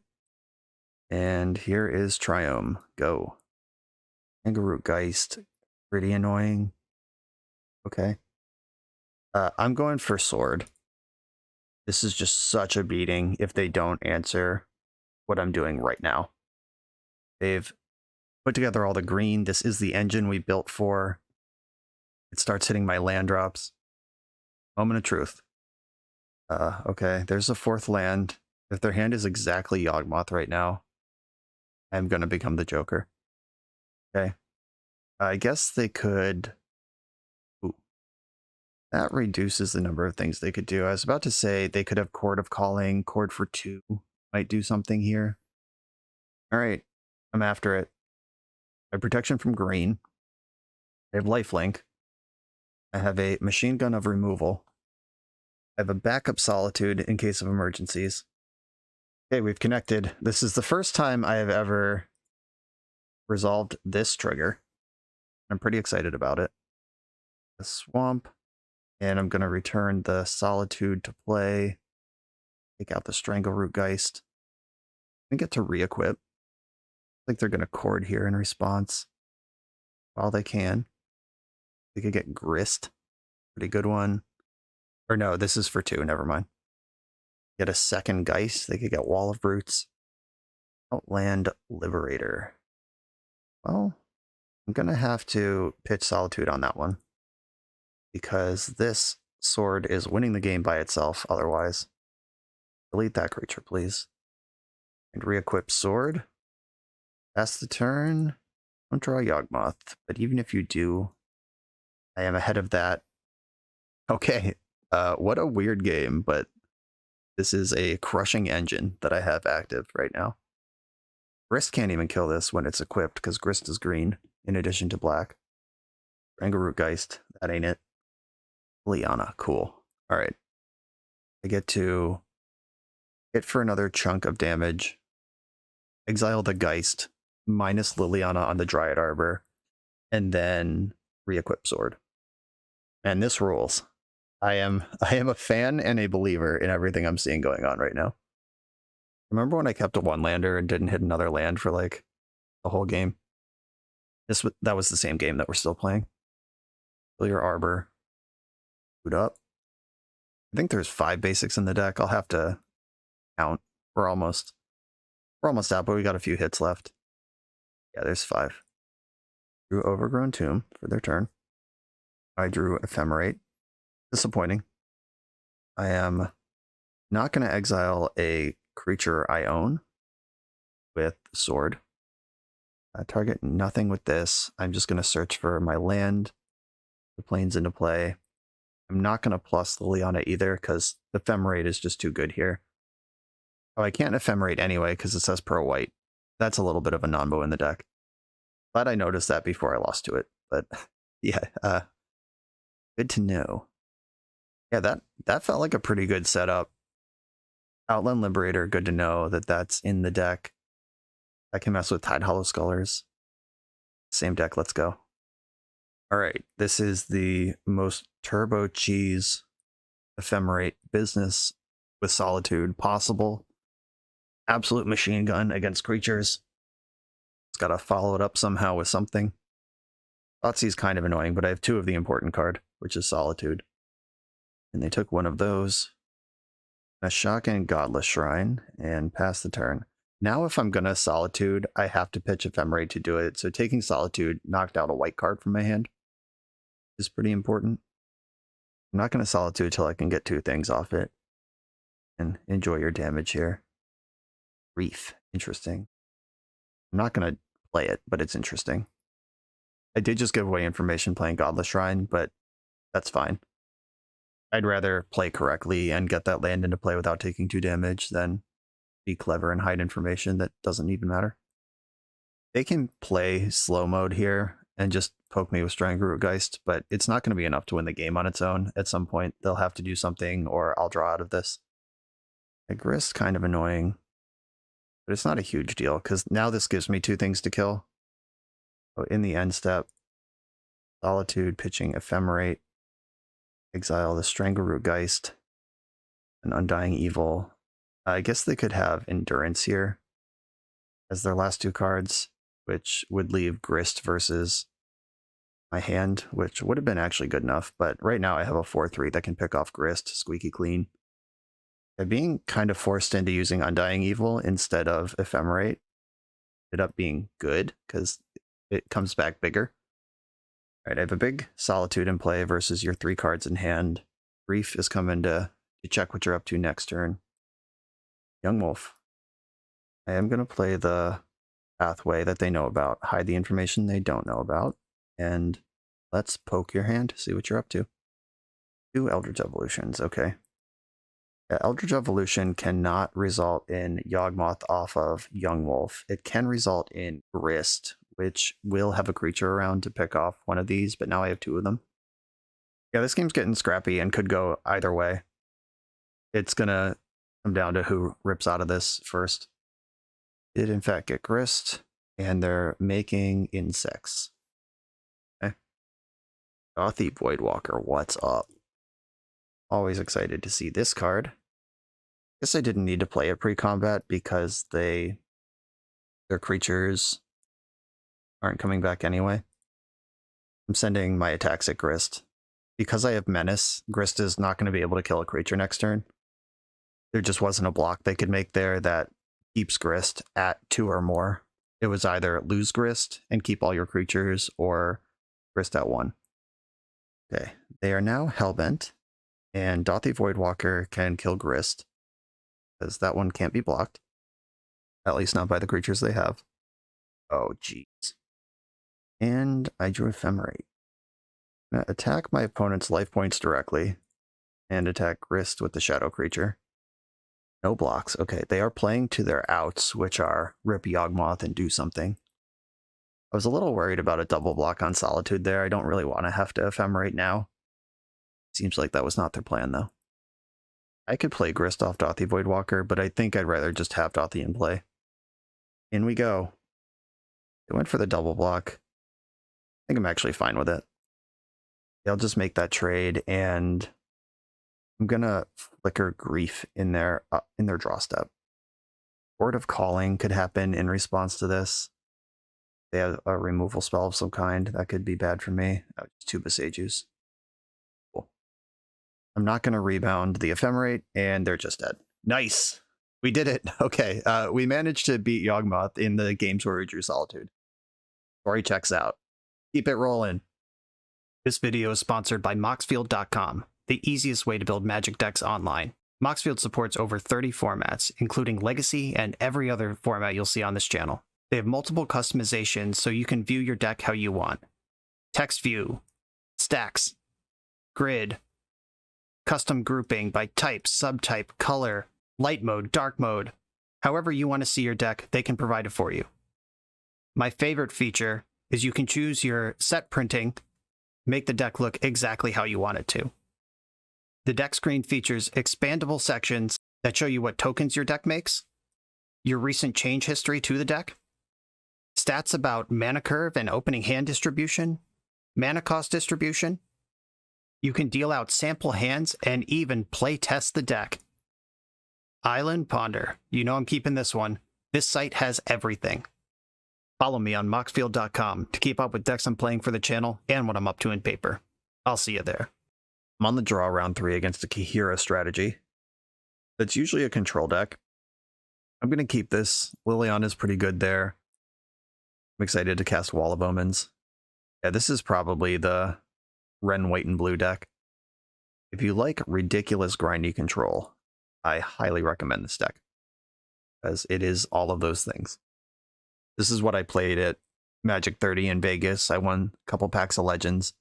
And here is Triome. Go. Kangaroo Geist. Pretty annoying. Okay. I'm going for Sword. This is just such a beating if they don't answer what I'm doing right now. They've put together all the green. This is the engine we built for. It starts hitting my land drops. Moment of truth. Okay, there's a 4th land. If their hand is exactly Yawgmoth right now, I'm going to become the Joker. Okay. I guess they could... Ooh. That reduces the number of things they could do. I was about to say they could have Chord of Calling. Chord for 2 might do something here. All right, I'm after it. I have protection from green. I have lifelink. I have a machine gun of removal. I have a backup Solitude in case of emergencies. Okay, we've connected. This is the first time I have ever resolved this trigger. I'm pretty excited about it. The Swamp. And I'm going to return the Solitude to play. Take out the Strangleroot Geist. I get to re-equip. I think they're going to Chord here in response. While they can. They could get Grist. Pretty good one. Or no, this is for 2. Never mind. Get a second Geist. They could get Wall of Roots. Outland Liberator. Well, I'm going to have to pitch Solitude on that one. Because this Sword is winning the game by itself otherwise. Delete that creature, please. And re-equip Sword. Pass the turn. Don't draw Yawgmoth. But even if you do, I am ahead of that. Okay. What a weird game, but this is a crushing engine that I have active right now. Grist can't even kill this when it's equipped because Grist is green in addition to black. Strangleroot Geist, that ain't it. Liana, cool. All right. I get to hit for another chunk of damage. Exile the Geist, minus Liliana on the Dryad Arbor, and then re-equip Sword. And this rules. I am a fan and a believer in everything I'm seeing going on right now. Remember when I kept a 1-lander and didn't hit another land for like the whole game? That was the same game that we're still playing. Fill your Arbor. Boot up. I think there's 5 basics in the deck. I'll have to count. We're almost out, but we got a few hits left. Yeah, there's 5. Drew Overgrown Tomb for their turn. I drew Ephemerate. Disappointing. I am not going to exile a creature I own with Sword. Target nothing with this. I'm just going to search for my land. The plane's into play. I'm not going to plus Liliana either because Ephemerate is just too good here. Oh, I can't Ephemerate anyway because it says Pro White. That's a little bit of a non-bo in the deck. Glad I noticed that before I lost to it. But yeah, good to know. Yeah, that felt like a pretty good setup. Outland Liberator, good to know that that's in the deck. I can mess with Tide Hollow Scholars. Same deck, let's go. All right, this is the most turbo cheese ephemerate business with Solitude possible. Absolute machine gun against creatures. It's got to follow it up somehow with something. Thoughtseize kind of annoying, but I have 2 of the important card, which is Solitude. And they took one of those. A shotgun Godless Shrine and pass the turn. Now if I'm going to Solitude, I have to pitch Ephemerate to do it. So taking Solitude knocked out a white card from my hand is pretty important. I'm not going to Solitude until I can get 2 things off it. And enjoy your damage here. Reef. Interesting. I'm not going to play it, but it's interesting. I did just give away information playing Godless Shrine, but that's fine. I'd rather play correctly and get that land into play without taking 2 damage than be clever and hide information that doesn't even matter. They can play slow mode here and just poke me with Stranglerootgeist, but it's not going to be enough to win the game on its own. At some point, they'll have to do something or I'll draw out of this. A Grist, kind of annoying, but it's not a huge deal because now this gives me 2 things to kill. So in the end step, Solitude, pitching Ephemerate, exile the Stranglerootgeist, an Undying Evil. I guess they could have Endurance here as their last 2 cards, which would leave Grist versus my hand, which would have been actually good enough, but right now I have a 4/3 that can pick off Grist, squeaky clean. And being kind of forced into using Undying Evil instead of Ephemerate ended up being good, because it comes back bigger. Alright, I have a big Solitude in play versus your 3 cards in hand. Reef is coming to check what you're up to next turn. Young Wolf. I am going to play the pathway that they know about, hide the information they don't know about, and let's poke your hand, see what you're up to. 2 Eldritch Evolutions, okay. Eldritch Evolution cannot result in Yawgmoth off of Young Wolf. It can result in Grist, which will have a creature around to pick off one of these, but now I have 2 of them. Yeah, this game's getting scrappy and could go either way. It's gonna come down to who rips out of this first. Did in fact get Grist, and they're making insects. Okay. Gothy Voidwalker, what's up? Always excited to see this card. Guess I didn't need to play it pre-combat because their creatures aren't coming back anyway. I'm sending my attacks at Grist. Because I have Menace, Grist is not going to be able to kill a creature next turn. There just wasn't a block they could make there that keeps Grist at 2 or more. It was either lose Grist and keep all your creatures, or Grist at 1. Okay, they are now Hellbent, and Gothy Voidwalker can kill Grist, because that one can't be blocked. At least not by the creatures they have. Oh, jeez. And I drew Ephemerate. I'm going to attack my opponent's life points directly, and attack Grist with the shadow creature. No blocks. Okay, they are playing to their outs, which are rip Yawgmoth and do something. I was a little worried about a double block on Solitude there. I don't really want to have to Ephemerate now. Seems like that was not their plan, though. I could play Grist off Gothy Voidwalker, but I think I'd rather just have Gothy in play. In we go. They went for the double block. I think I'm actually fine with it. I'll just make that trade, and I'm gonna flicker Grief in their draw step. Board of Calling could happen in response to this. They have a removal spell of some kind. That could be bad for me. 2 Besagers. Cool. I'm not gonna rebound the Ephemerate, and they're just dead. Nice! We did it! Okay, we managed to beat Yawgmoth in the games where we drew Solitude. Story checks out. Keep it rolling. This video is sponsored by Moxfield.com, the easiest way to build Magic decks online. Moxfield supports over 30 formats, including Legacy and every other format you'll see on this channel. They have multiple customizations so you can view your deck how you want. Text view, stacks, grid, custom grouping by type, subtype, color, light mode, dark mode. However you want to see your deck, they can provide it for you. My favorite feature is you can choose your set printing, make the deck look exactly how you want it to. The deck screen features expandable sections that show you what tokens your deck makes, your recent change history to the deck, stats about mana curve and opening hand distribution, mana cost distribution. You can deal out sample hands and even play test the deck. Island Ponder. You know I'm keeping this one. This site has everything. Follow me on moxfield.com to keep up with decks I'm playing for the channel and what I'm up to in paper. I'll see you there. I'm on the draw round 3 against a Kahira strategy. That's usually a control deck. I'm going to keep this. Liliana's pretty good there. I'm excited to cast Wall of Omens. Yeah, this is probably the Ren white and blue deck. If you like ridiculous grindy control, I highly recommend this deck, as it is all of those things. This is what I played at Magic 30 in Vegas. I won a couple packs of Legends.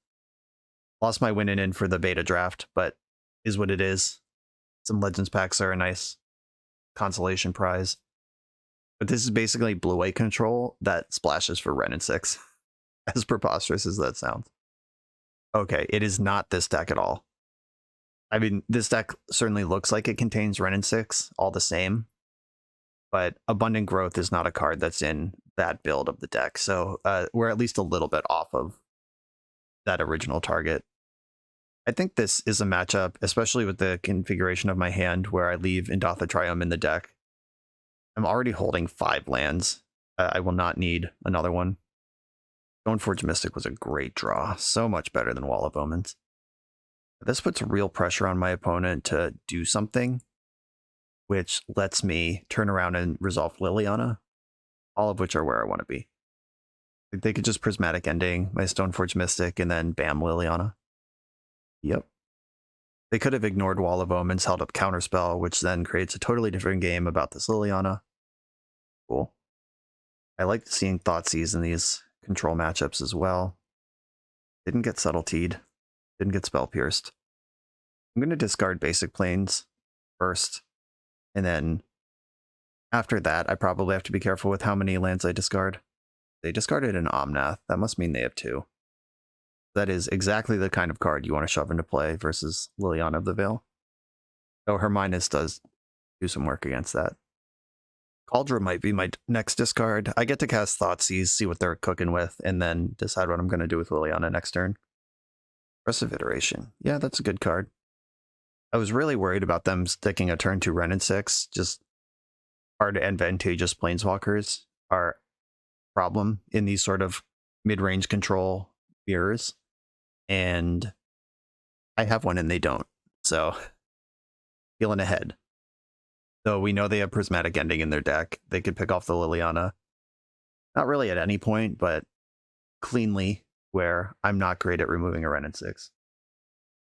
Lost my win in for the beta draft, but is what it is. Some Legends packs are a nice consolation prize. But this is basically blue-white control that splashes for Ren and 6. As preposterous as that sounds. Okay, it is not this deck at all. I mean, this deck certainly looks like it contains Ren and 6, all the same. But Abundant Growth is not a card that's in that build of the deck. So we're at least a little bit off of that original target. I think this is a matchup, especially with the configuration of my hand where I leave Indotha Triumph in the deck. I'm already holding 5 lands. I will not need another one. Stoneforge Mystic was a great draw. So much better than Wall of Omens. This puts real pressure on my opponent to do something, which lets me turn around and resolve Liliana, all of which are where I want to be. They could just Prismatic Ending my Stoneforge Mystic and then bam, Liliana. Yep. They could have ignored Wall of Omens, held up Counterspell, which then creates a totally different game about this Liliana. Cool. I like seeing Thoughtseize in these control matchups as well. Didn't get Subtlety'd. Didn't get Spell Pierced. I'm going to discard Basic Planes first. And then after that, I probably have to be careful with how many lands I discard. They discarded an Omnath. That must mean they have 2. That is exactly the kind of card you want to shove into play versus Liliana of the Veil. Though Herminus does do some work against that. Cauldron might be my next discard. I get to cast Thoughtseize, see what they're cooking with, and then decide what I'm going to do with Liliana next turn. Progressive Iteration. Yeah, that's a good card. I was really worried about them sticking a turn 2 Ren and 6. Just hard advantageous Planeswalkers are a problem in these sort of mid-range control mirrors. And I have one and they don't. So, feeling ahead. Though we know they have Prismatic Ending in their deck. They could pick off the Liliana. Not really at any point, but cleanly, where I'm not great at removing a Ren and 6.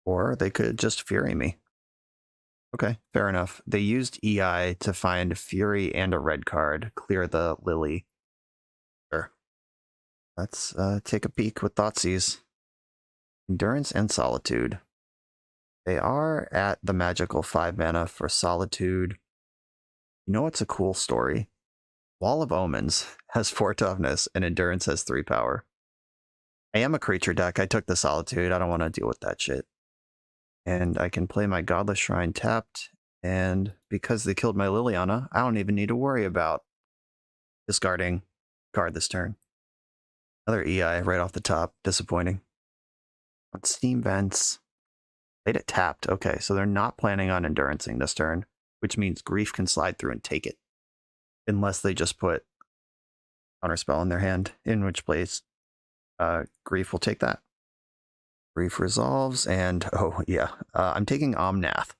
Or they could just Fury me. Okay, fair enough. They used EI to find Fury and a red card, clear the Lily. Sure. Let's take a peek with Thoughtseize. Endurance and Solitude. They are at the magical 5 mana for Solitude. You know what's a cool story? Wall of Omens has 4 toughness and Endurance has 3 power. I am a creature deck. I took the Solitude. I don't want to deal with that shit. And I can play my Godless Shrine tapped. And because they killed my Liliana, I don't even need to worry about discarding card this turn. Another EI right off the top. Disappointing. On Steam Vents. Played it tapped. Okay, so they're not planning on Endurancing this turn, which means Grief can slide through and take it. Unless they just put Counterspell in their hand, in which place Grief will take that. Grief resolves, and oh yeah, I'm taking Omnath.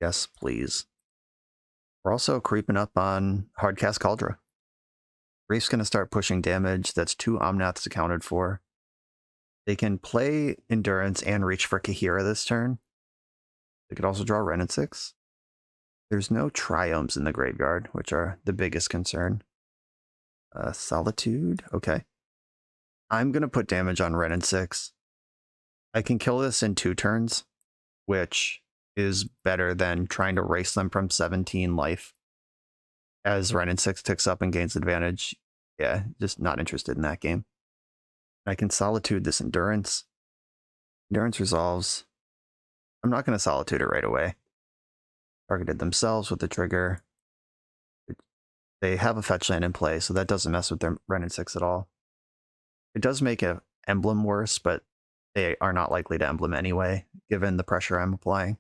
Yes, please. We're also creeping up on Hardcast Cauldron. Grief's going to start pushing damage. That's 2 Omnaths accounted for. They can play Endurance and reach for Kahira this turn. They could also draw Ren and 6. There's no Triomes in the graveyard, which are the biggest concern. Solitude, okay. I'm going to put damage on Ren and 6. I can kill this in 2 turns, which is better than trying to race them from 17 life. As Ren and 6 ticks up and gains advantage, yeah, just not interested in that game. I can Solitude this Endurance. Endurance resolves. I'm not going to Solitude it right away. targeted themselves with the trigger. They have a fetch land in play, so that doesn't mess with their Wrenn and 6 at all. It does make an emblem worse, but they are not likely to emblem anyway, given the pressure I'm applying.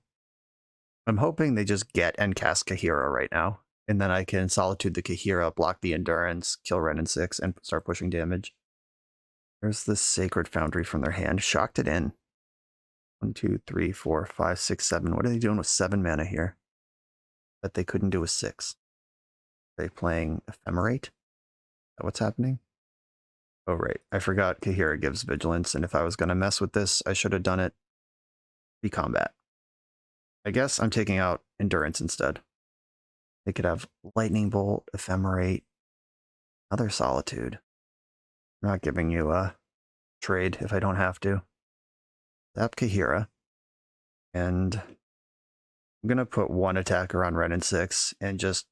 I'm hoping they just get and cast Kahira right now, and then I can Solitude the Kahira, block the Endurance, kill Wrenn and 6, and start pushing damage. There's the Sacred Foundry from their hand. Shocked it in. 1, 2, 3, 4, 5, 6, 7. What are they doing with 7 mana here that they couldn't do with 6? Are they playing Ephemerate? Is that what's happening? Oh, right. I forgot Kahira gives Vigilance, and if I was going to mess with this, I should have done it pre-combat. I guess I'm taking out Endurance instead. They could have Lightning Bolt, Ephemerate, another Solitude. I'm not giving you a trade if I don't have to. Zap Kahira. And I'm going to put 1 attacker on Wrenn and 6 and just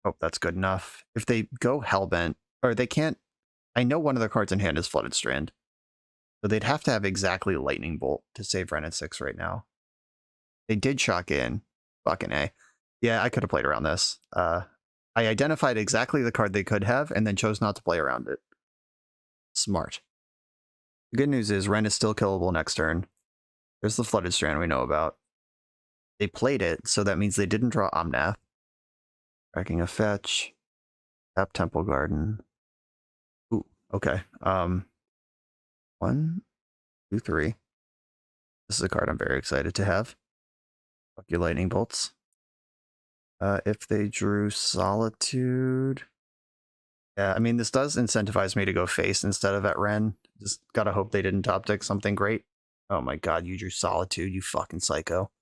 hope that's good enough. If they go Hellbent, or they can't, I know one of their cards in hand is Flooded Strand. So they'd have to have exactly Lightning Bolt to save Wrenn and 6 right now. They did shock in. Fucking A. Yeah, I could have played around this. I identified exactly the card they could have and then chose not to play around it. Smart. The good news is Wrenn is still killable next turn. There's the Flooded Strand we know about. They played it, so that means they didn't draw Omnath. Tracking a fetch. Tap Temple Garden. Ooh, okay. 1, 2, 3. This is a card I'm very excited to have. Fuck your Lightning Bolts. If they drew Solitude... Yeah, I mean, this does incentivize me to go face instead of at Wrenn. Just gotta hope they didn't top deck something great. Oh my god, you drew Solitude, you fucking psycho.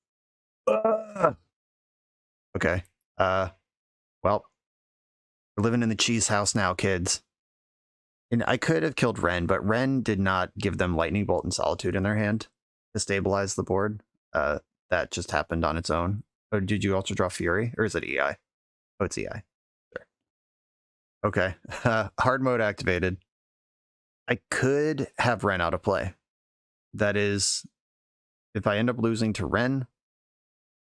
Okay. Well, we're living in the cheese house now, kids. And I could have killed Wrenn, but Wrenn did not give them Lightning Bolt and Solitude in their hand to stabilize the board. That just happened on its own. Or did you also draw Fury? Or is it EI? Oh, it's EI. Sure. Okay. Hard mode activated. I could have Wrenn out of play. That is, if I end up losing to Wrenn,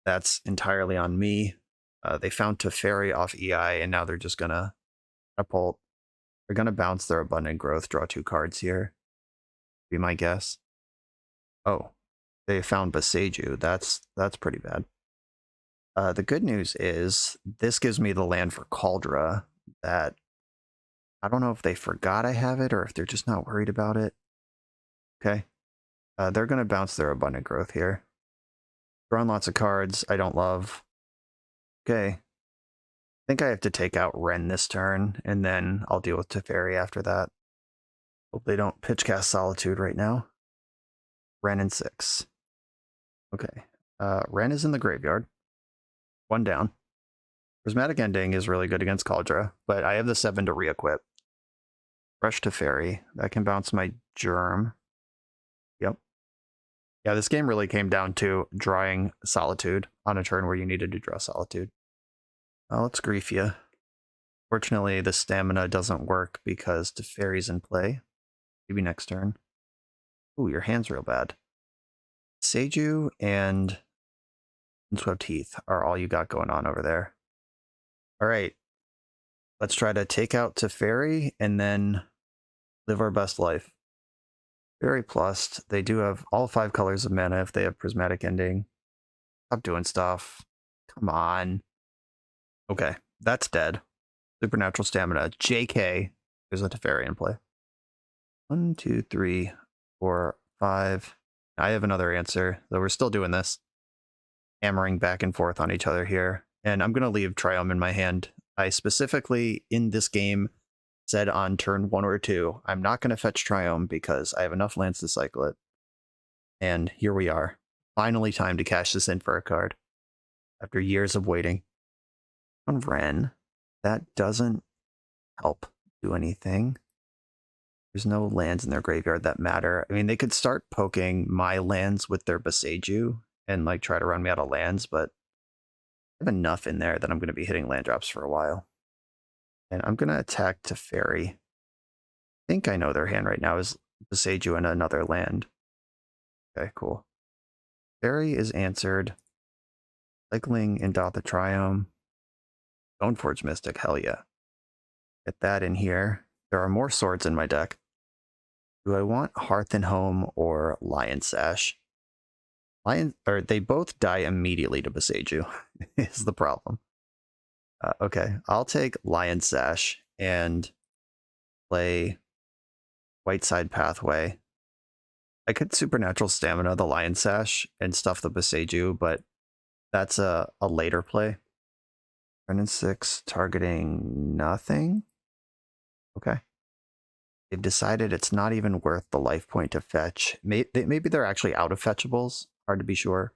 that's entirely on me. They found Teferi off EI, and now they're just gonna catapult. They're gonna bounce their Abundant Growth, draw 2 cards here. Be my guess. Oh, they found Boseiju. That's pretty bad. The good news is this gives me the land for Kaldra that I don't know if they forgot I have it or if they're just not worried about it. Okay. They're going to bounce their Abundant Growth here. Drawing lots of cards I don't love. Okay. I think I have to take out Wrenn this turn, and then I'll deal with Teferi after that. Hope they don't pitch cast Solitude right now. Wrenn and 6. Okay. Wrenn is in the graveyard. 1 down. Prismatic Ending is really good against Kaldra, but I have the 7 to re-equip. Rush Teferi. That can bounce my Germ. Yep. Yeah, this game really came down to drawing Solitude on a turn where you needed to draw Solitude. Let's grief you. Fortunately, the stamina doesn't work because Teferi's in play. Maybe next turn. Ooh, your hand's real bad. Seiju and Swept Heath are all you got going on over there. All right. Let's try to take out Teferi and then live our best life. Very plus. They do have all 5 colors of mana if they have Prismatic Ending. Stop doing stuff. Come on. Okay, that's dead. Supernatural Stamina. JK. There's a Teferi in play. 1, 2, 3, 4, 5. I have another answer, though we're still doing this. Hammering back and forth on each other here. And I'm going to leave Triome in my hand. I specifically, in this game, said on turn 1 or 2, I'm not going to fetch Triome because I have enough lands to cycle it. And here we are. Finally time to cash this in for a card. After years of waiting. On Wrenn, that doesn't help do anything. There's no lands in their graveyard that matter. I mean, they could start poking my lands with their Boseiju and like try to run me out of lands, but I have enough in there that I'm going to be hitting land drops for a while. And I'm going to attack Teferi. I think I know their hand right now is Boseiju and another land. Okay, cool. Teferi is answered. Cycling into the Triome. Stoneforge Mystic, hell yeah. Get that in here. There are more swords in my deck. Do I want Hearth and Home or Lion Sash? They both die immediately to Boseiju, is the problem. Okay, I'll take Lion Sash and play White Side Pathway. I could Supernatural Stamina the Lion Sash and stuff the Boseiju, but that's a later play. Brennan 6 targeting nothing. Okay. They've decided it's not even worth the life point to fetch. Maybe they're actually out of fetchables. Hard to be sure.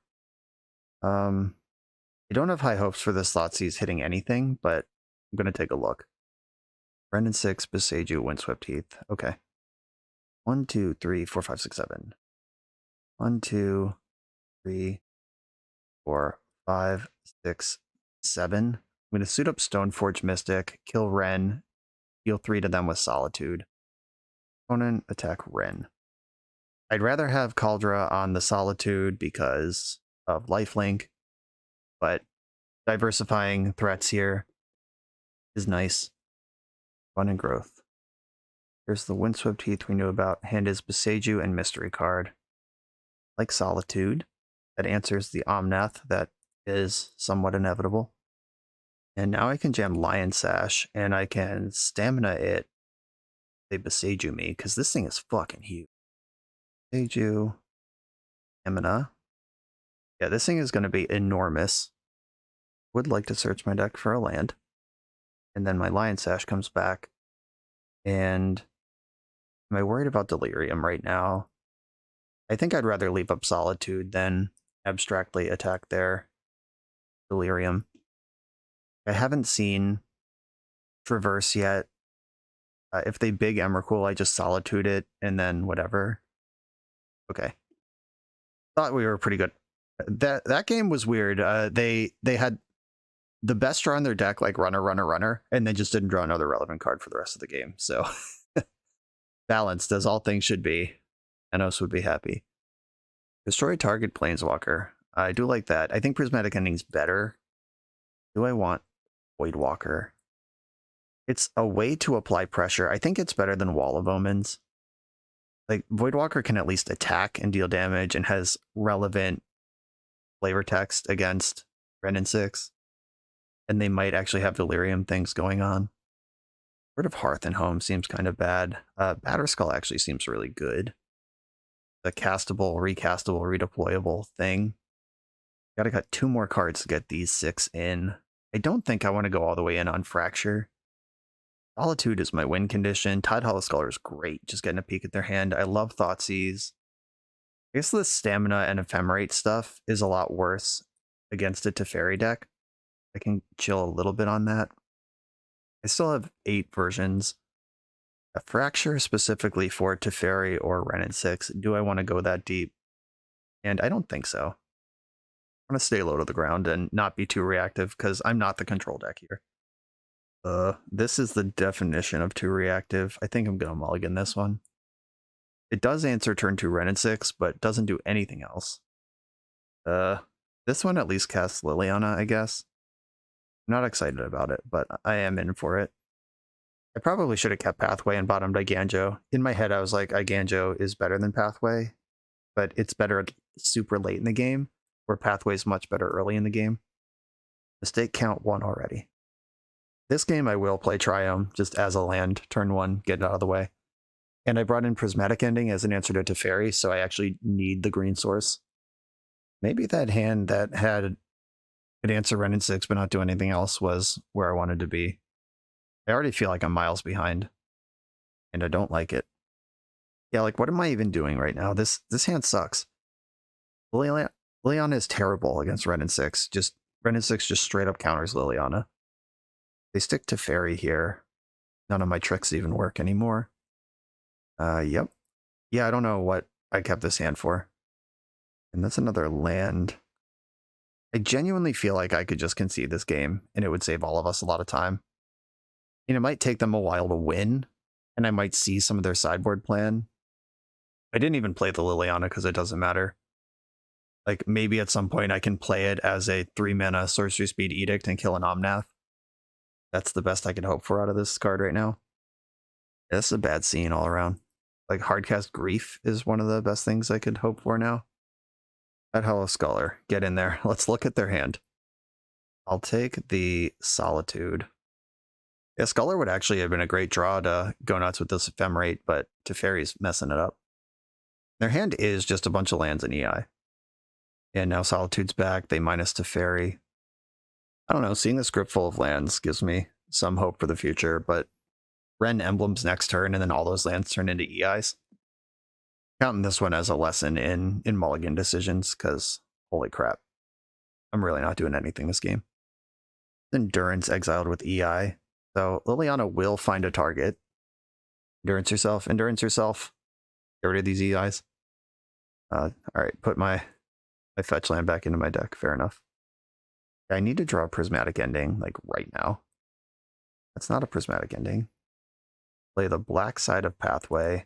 I don't have high hopes for this Thoughtseize hitting anything, but I'm going to take a look. Brennan 6, Boseiju, Windswept Heath. Okay. 1, 2, 3, 4, 5, 6, 7. 1, 2, 3, 4, 5, 6, 7. I'm going to suit up Stoneforge Mystic, kill Ren, deal 3 to them with Solitude. Opponent, attack Ren. I'd rather have Kaldra on the Solitude because of lifelink, but diversifying threats here is nice. Fun and growth. Here's the Windswept Heath we knew about. Hand is Boseiju and Mystery card. Like Solitude, that answers the Omnath that is somewhat inevitable. And now I can jam Lion Sash, and I can stamina it. They Boseiju me, because this thing is fucking huge. Boseiju, stamina. Yeah, this thing is going to be enormous. Would like to search my deck for a land. And then my Lion Sash comes back. And am I worried about Delirium right now? I think I'd rather leave up Solitude than abstractly attack their Delirium. I haven't seen Traverse yet. If they big Emrakul, I just Solitude it and then whatever. Okay. Thought we were pretty good. That game was weird. They had the best draw in their deck, like runner, and then just didn't draw another relevant card for the rest of the game. So balanced as all things should be. Enos would be happy. Destroy target Planeswalker. I do like that. I think Prismatic Ending's better. Do I want Voidwalker? It's a way to apply pressure. I think it's better than Wall of Omens. Like, Voidwalker can at least attack and deal damage and has relevant flavor text against Brennan 6. And they might actually have Delirium things going on. Word of Hearth and Home seems kind of bad. Batterskull actually seems really good. The castable, recastable, redeployable thing. Gotta cut 2 more cards to get these 6 in. I don't think I want to go all the way in on Fracture. Solitude is my win condition. Tide Hollow Scholar is great. Just getting a peek at their hand. I love Thoughtseize. I guess the Stamina and Ephemerate stuff is a lot worse against a Teferi deck. I can chill a little bit on that. I still have 8 versions. A Fracture specifically for Teferi or Ren and 6. Do I want to go that deep? And I don't think so. I want to stay low to the ground and not be too reactive because I'm not the control deck here. This is the definition of too reactive. I think I'm going to mulligan this one. It does answer turn 2 Ren and 6, but doesn't do anything else. This one at least casts Liliana, I guess. I'm not excited about it, but I am in for it. I probably should have kept Pathway and bottomed Iganjo. In my head, I was like, Iganjo is better than Pathway, but it's better super late in the game, where Pathway is much better early in the game. Mistake count 1 already. This game I will play Triome just as a land, turn 1, get it out of the way. And I brought in Prismatic Ending as an answer to Teferi, so I actually need the green source. Maybe that hand that had could answer Ren and 6 but not do anything else was where I wanted to be. I already feel like I'm miles behind, and I don't like it. Yeah, like, what am I even doing right now? This hand sucks. Liliana is terrible against Ren and 6. Just Ren and 6 just straight up counters Liliana. They stick to Fairy here. None of my tricks even work anymore. Yep. Yeah, I don't know what I kept this hand for. And that's another land. I genuinely feel like I could just concede this game, and it would save all of us a lot of time. It might take them a while to win, and I might see some of their sideboard plan. I didn't even play the Liliana because it doesn't matter. Like maybe at some point I can play it as a 3-mana sorcery speed edict and kill an Omnath. That's the best I can hope for out of this card right now. Yeah, this is a bad scene all around. Like Hardcast Grief is one of the best things I could hope for now. That Hollow Scholar, get in there. Let's look at their hand. I'll take the Solitude. Yeah, Scholar would actually have been a great draw to go nuts with this Ephemerate, but Teferi's messing it up. Their hand is just a bunch of lands in EI. And now Solitude's back. They minus Teferi. I don't know. Seeing this grip full of lands gives me some hope for the future, but Ren Emblems next turn, and then all those lands turn into EIs. Counting this one as a lesson in mulligan decisions, because holy crap. I'm really not doing anything this game. Endurance exiled with EI. So Liliana will find a target. Endurance yourself. Get rid of these EIs. All right, put my fetch land back into my deck. Fair enough. I need to draw a prismatic ending, like right now. That's not a prismatic ending. Play the black side of Pathway.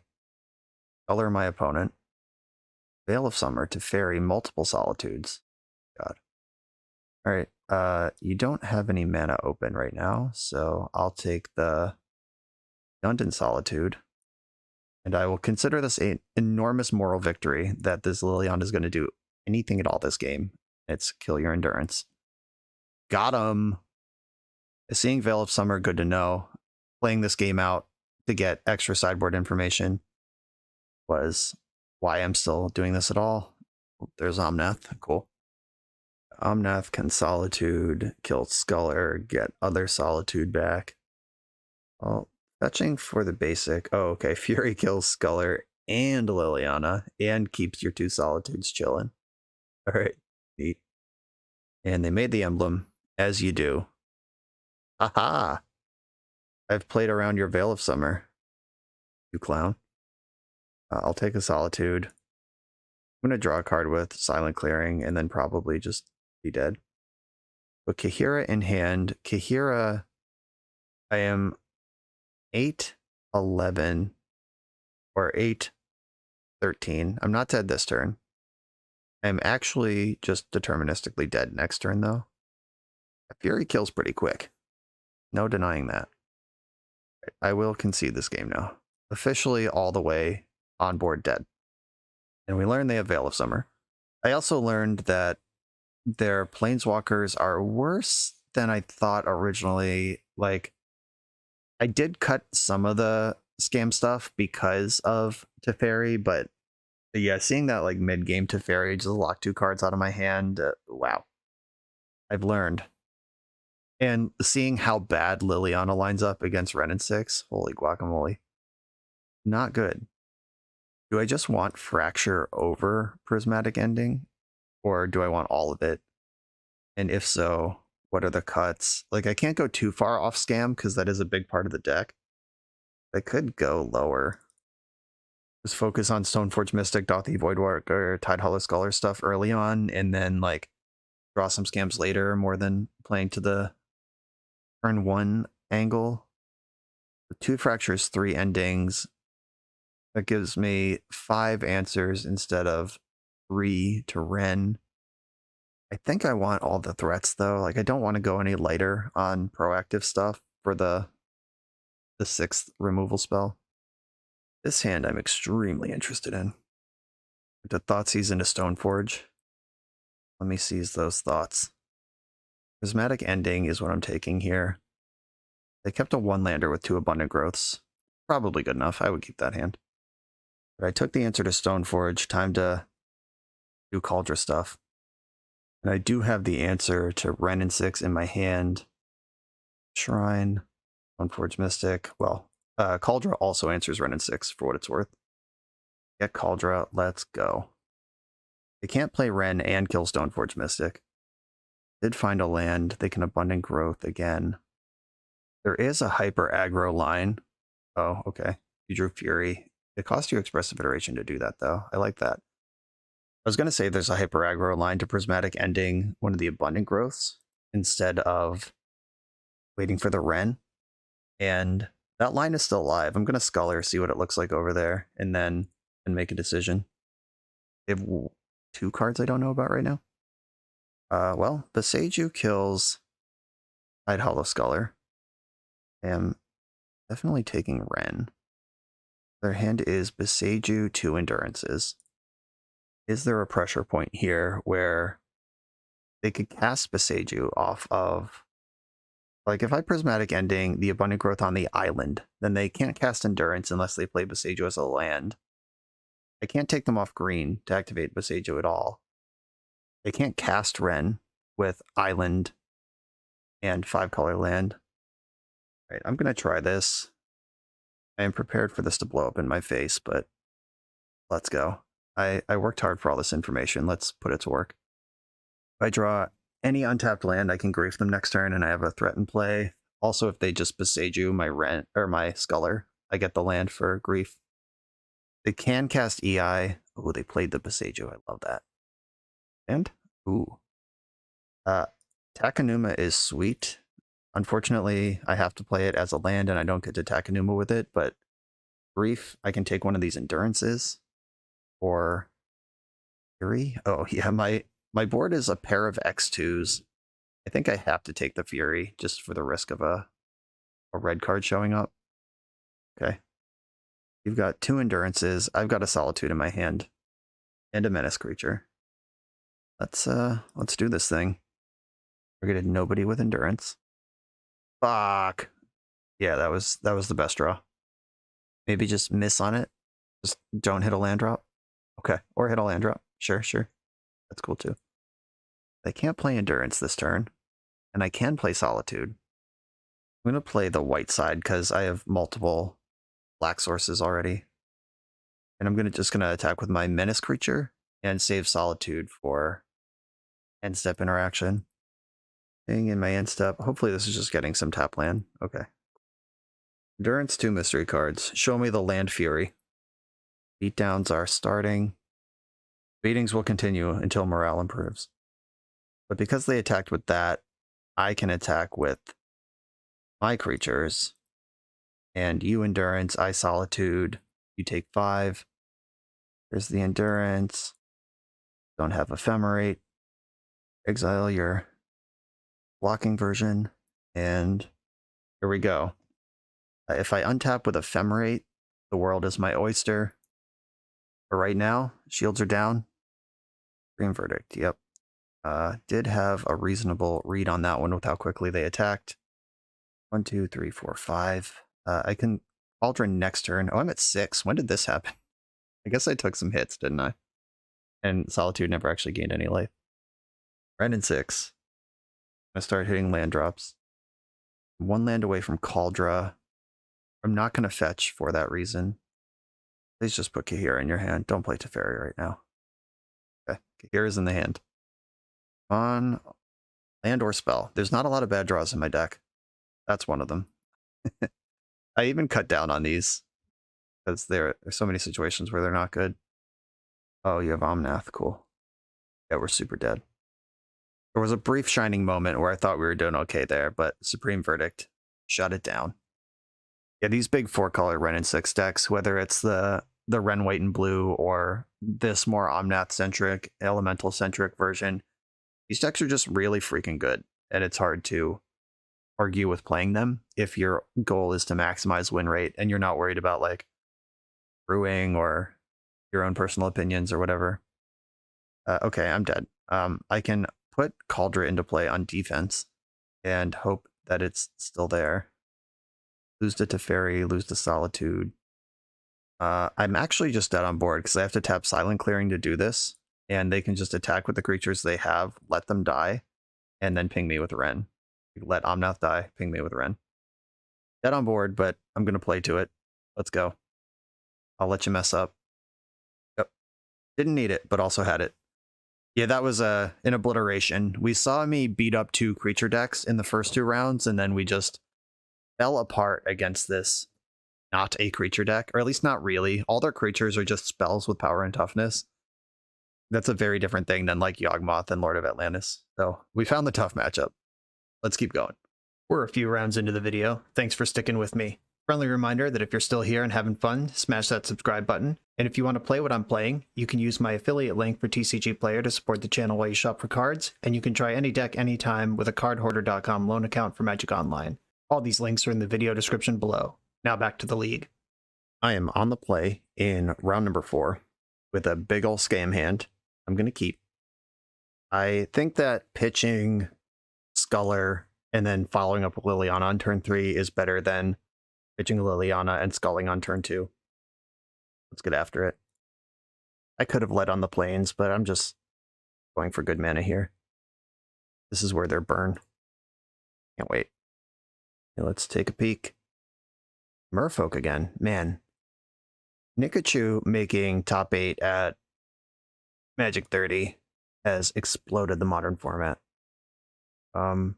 Color my opponent. Veil of Summer to Teferi multiple Solitudes. God. All right, you don't have any mana open right now, so I'll take the Redundant Solitude. And I will consider this an enormous moral victory that this Liliana is going to do anything at all this game. It's kill your endurance. Got him. Seeing Veil of Summer, good to know. Playing this game out to get extra sideboard information was why I'm still doing this at all. There's Omnath. Cool. Omnath can Solitude, kill Scholar, get other Solitude back. Well, fetching for the basic. Oh, okay. Fury kills Scholar and Liliana and keeps your 2 Solitudes chilling. All right. Neat. And they made the emblem, as you do. Aha! I've played around your Veil of Summer, you clown. I'll take a Solitude. I'm going to draw a card with Silent Clearing and then probably just be dead. But Kahira in hand. Kahira, I am 8-11 or 8-13. I'm not dead this turn. I'm actually just deterministically dead next turn, though. Fury kills pretty quick. No denying that. I will concede this game now. Officially all the way on board dead. And we learned they have Veil of Summer. I also learned that their Planeswalkers are worse than I thought originally. Like, I did cut some of the scam stuff because of Teferi, but yeah, seeing that like mid-game Teferi just lock 2 cards out of my hand, wow. I've learned. And seeing how bad Liliana lines up against Ren and 6, holy guacamole. Not good. Do I just want Fracture over Prismatic Ending? Or do I want all of it? And if so, what are the cuts? Like, I can't go too far off Scam because that is a big part of the deck. I could go lower. Just focus on Stoneforge Mystic, Dothi Voidwark, or Tide Hollow Scholar stuff early on, and then like draw some scams later more than playing to the turn 1 angle. 2 fractures, 3 endings. That gives me 5 answers instead of 3 to Ren. I think I want all the threats though. Like, I don't want to go any lighter on proactive stuff for the 6th removal spell. This hand I'm extremely interested in. The Thoughtseize into Stoneforge. Let me seize those thoughts. Prismatic Ending is what I'm taking here. They kept a 1-lander with 2 abundant growths. Probably good enough. I would keep that hand. But I took the answer to Stoneforge. Time to do Cauldron stuff. And I do have the answer to Ren and 6 in my hand. Shrine. Stoneforge Mystic. Well, Cauldron also answers Ren and 6 for what it's worth. Get Cauldron. Let's go. They can't play Ren and kill Stoneforge Mystic. Did find a land. They can Abundant Growth again. There is a hyper aggro line. Oh, okay. You drew Fury. It cost you Expressive Iteration to do that, though. I like that. I was going to say there's a hyper aggro line to Prismatic Ending one of the Abundant Growths instead of waiting for the Ren. And that line is still alive. I'm going to Scholar, see what it looks like over there, and then make a decision. They have 2 cards I don't know about right now. Well, Boseiju kills Tide Hollow Scholar. I am definitely taking Ren. Their hand is Boseiju, 2 Endurances. Is there a pressure point here where they could cast Boseiju off of... Like, if I Prismatic Ending the Abundant Growth on the island, then they can't cast Endurance unless they play Boseiju as a land. I can't take them off green to activate Boseiju at all. They can't cast Ren with island and 5-color land. All right, I'm going to try this. I am prepared for this to blow up in my face, but let's go. I worked hard for all this information. Let's put it to work. If I draw any untapped land, I can grief them next turn, and I have a threat in play. Also, if they just Boseiju my Ren or my Sculler, I get the land for grief. They can cast EI. Oh, they played the Boseiju. I love that. And ooh, Takenuma is sweet. Unfortunately, I have to play it as a land, and I don't get to Takenuma with it. But grief, I can take one of these Endurances or Fury. Oh yeah, my board is a pair of X2s. I think I have to take the Fury just for the risk of a red card showing up. Okay. You've got 2 Endurances. I've got a Solitude in my hand. And a Menace creature. Let's do this thing. Targeted nobody with Endurance. Fuck. Yeah, that was the best draw. Maybe just miss on it. Just don't hit a land drop. Okay. Or hit a land drop. Sure. That's cool too. I can't play Endurance this turn. And I can play Solitude. I'm going to play the white side because I have multiple black sources already. And I'm just going to attack with my Menace creature and save Solitude for end step interaction. Staying in my end step. Hopefully this is just getting some tap land. Okay. Endurance, 2 mystery cards. Show me the Land Fury. Beatdowns are starting. Beatings will continue until morale improves. But because they attacked with that, I can attack with my creatures. And you Endurance, I Solitude. You take 5. There's the Endurance. Don't have Ephemerate. Exile your blocking version. And here we go. If I untap with Ephemerate, the world is my oyster. But right now, shields are down. Green Verdict, yep. Did have a reasonable read on that one with how quickly they attacked. 1, 2, 3, 4, 5. I can Cauldron next turn. Oh, I'm at 6. When did this happen? I guess I took some hits, didn't I? And Solitude never actually gained any life. Ren in 6. I'm going to start hitting land drops. 1 land away from Cauldron. I'm not going to fetch for that reason. Please just put Kahira in your hand. Don't play Teferi right now. Okay, Kahira's in the hand. On land or spell. There's not a lot of bad draws in my deck. That's one of them. I even cut down on these because there's so many situations where they're not good. Oh, you have Omnath. Cool. Yeah, we're super dead. There was a brief shining moment where I thought we were doing okay there, but Supreme Verdict shut it down. Yeah, these big 4-color Ren and 6 decks, whether it's the Ren white and blue or this more Omnath-centric, elemental-centric version, these decks are just really freaking good, and it's hard to argue with playing them if your goal is to maximize win rate and you're not worried about like brewing or your own personal opinions or whatever. Okay, I'm dead. I can put Cauldron into play on defense and hope that it's still there. Lose to Teferi, lose to Solitude. I'm actually just dead on board because I have to tap Silent Clearing to do this, and they can just attack with the creatures they have, let them die, and then ping me with Ren. Let Omnath die, ping me with Ren. Dead on board, but I'm going to play to it. Let's go. I'll let you mess up. Yep. Didn't need it, but also had it. Yeah, that was an obliteration. We saw me beat up 2 creature decks in the first 2 rounds, and then we just fell apart against this not a creature deck, or at least not really. All their creatures are just spells with power and toughness. That's a very different thing than like Yawgmoth and Lord of Atlantis. So we found the tough matchup. Let's keep going. We're a few rounds into the video. Thanks for sticking with me. Friendly reminder that if you're still here and having fun, smash that subscribe button. And if you want to play what I'm playing, you can use my affiliate link for TCG Player to support the channel while you shop for cards, and you can try any deck anytime with a cardhoarder.com loan account for Magic Online. All these links are in the video description below. Now back to the league. I am on the play in round number 4 with a big ol' scam hand. I'm going to keep. I think that pitching Sculler and then following up with Liliana on turn 3 is better than pitching Liliana and sculling on turn 2. Let's get after it. I could have led on the plains, but I'm just going for good mana here. This is where they're burn. Can't wait. Okay, let's take a peek. Merfolk again. Man. Nikachu making top 8 at Magic 30 has exploded the modern format. Don't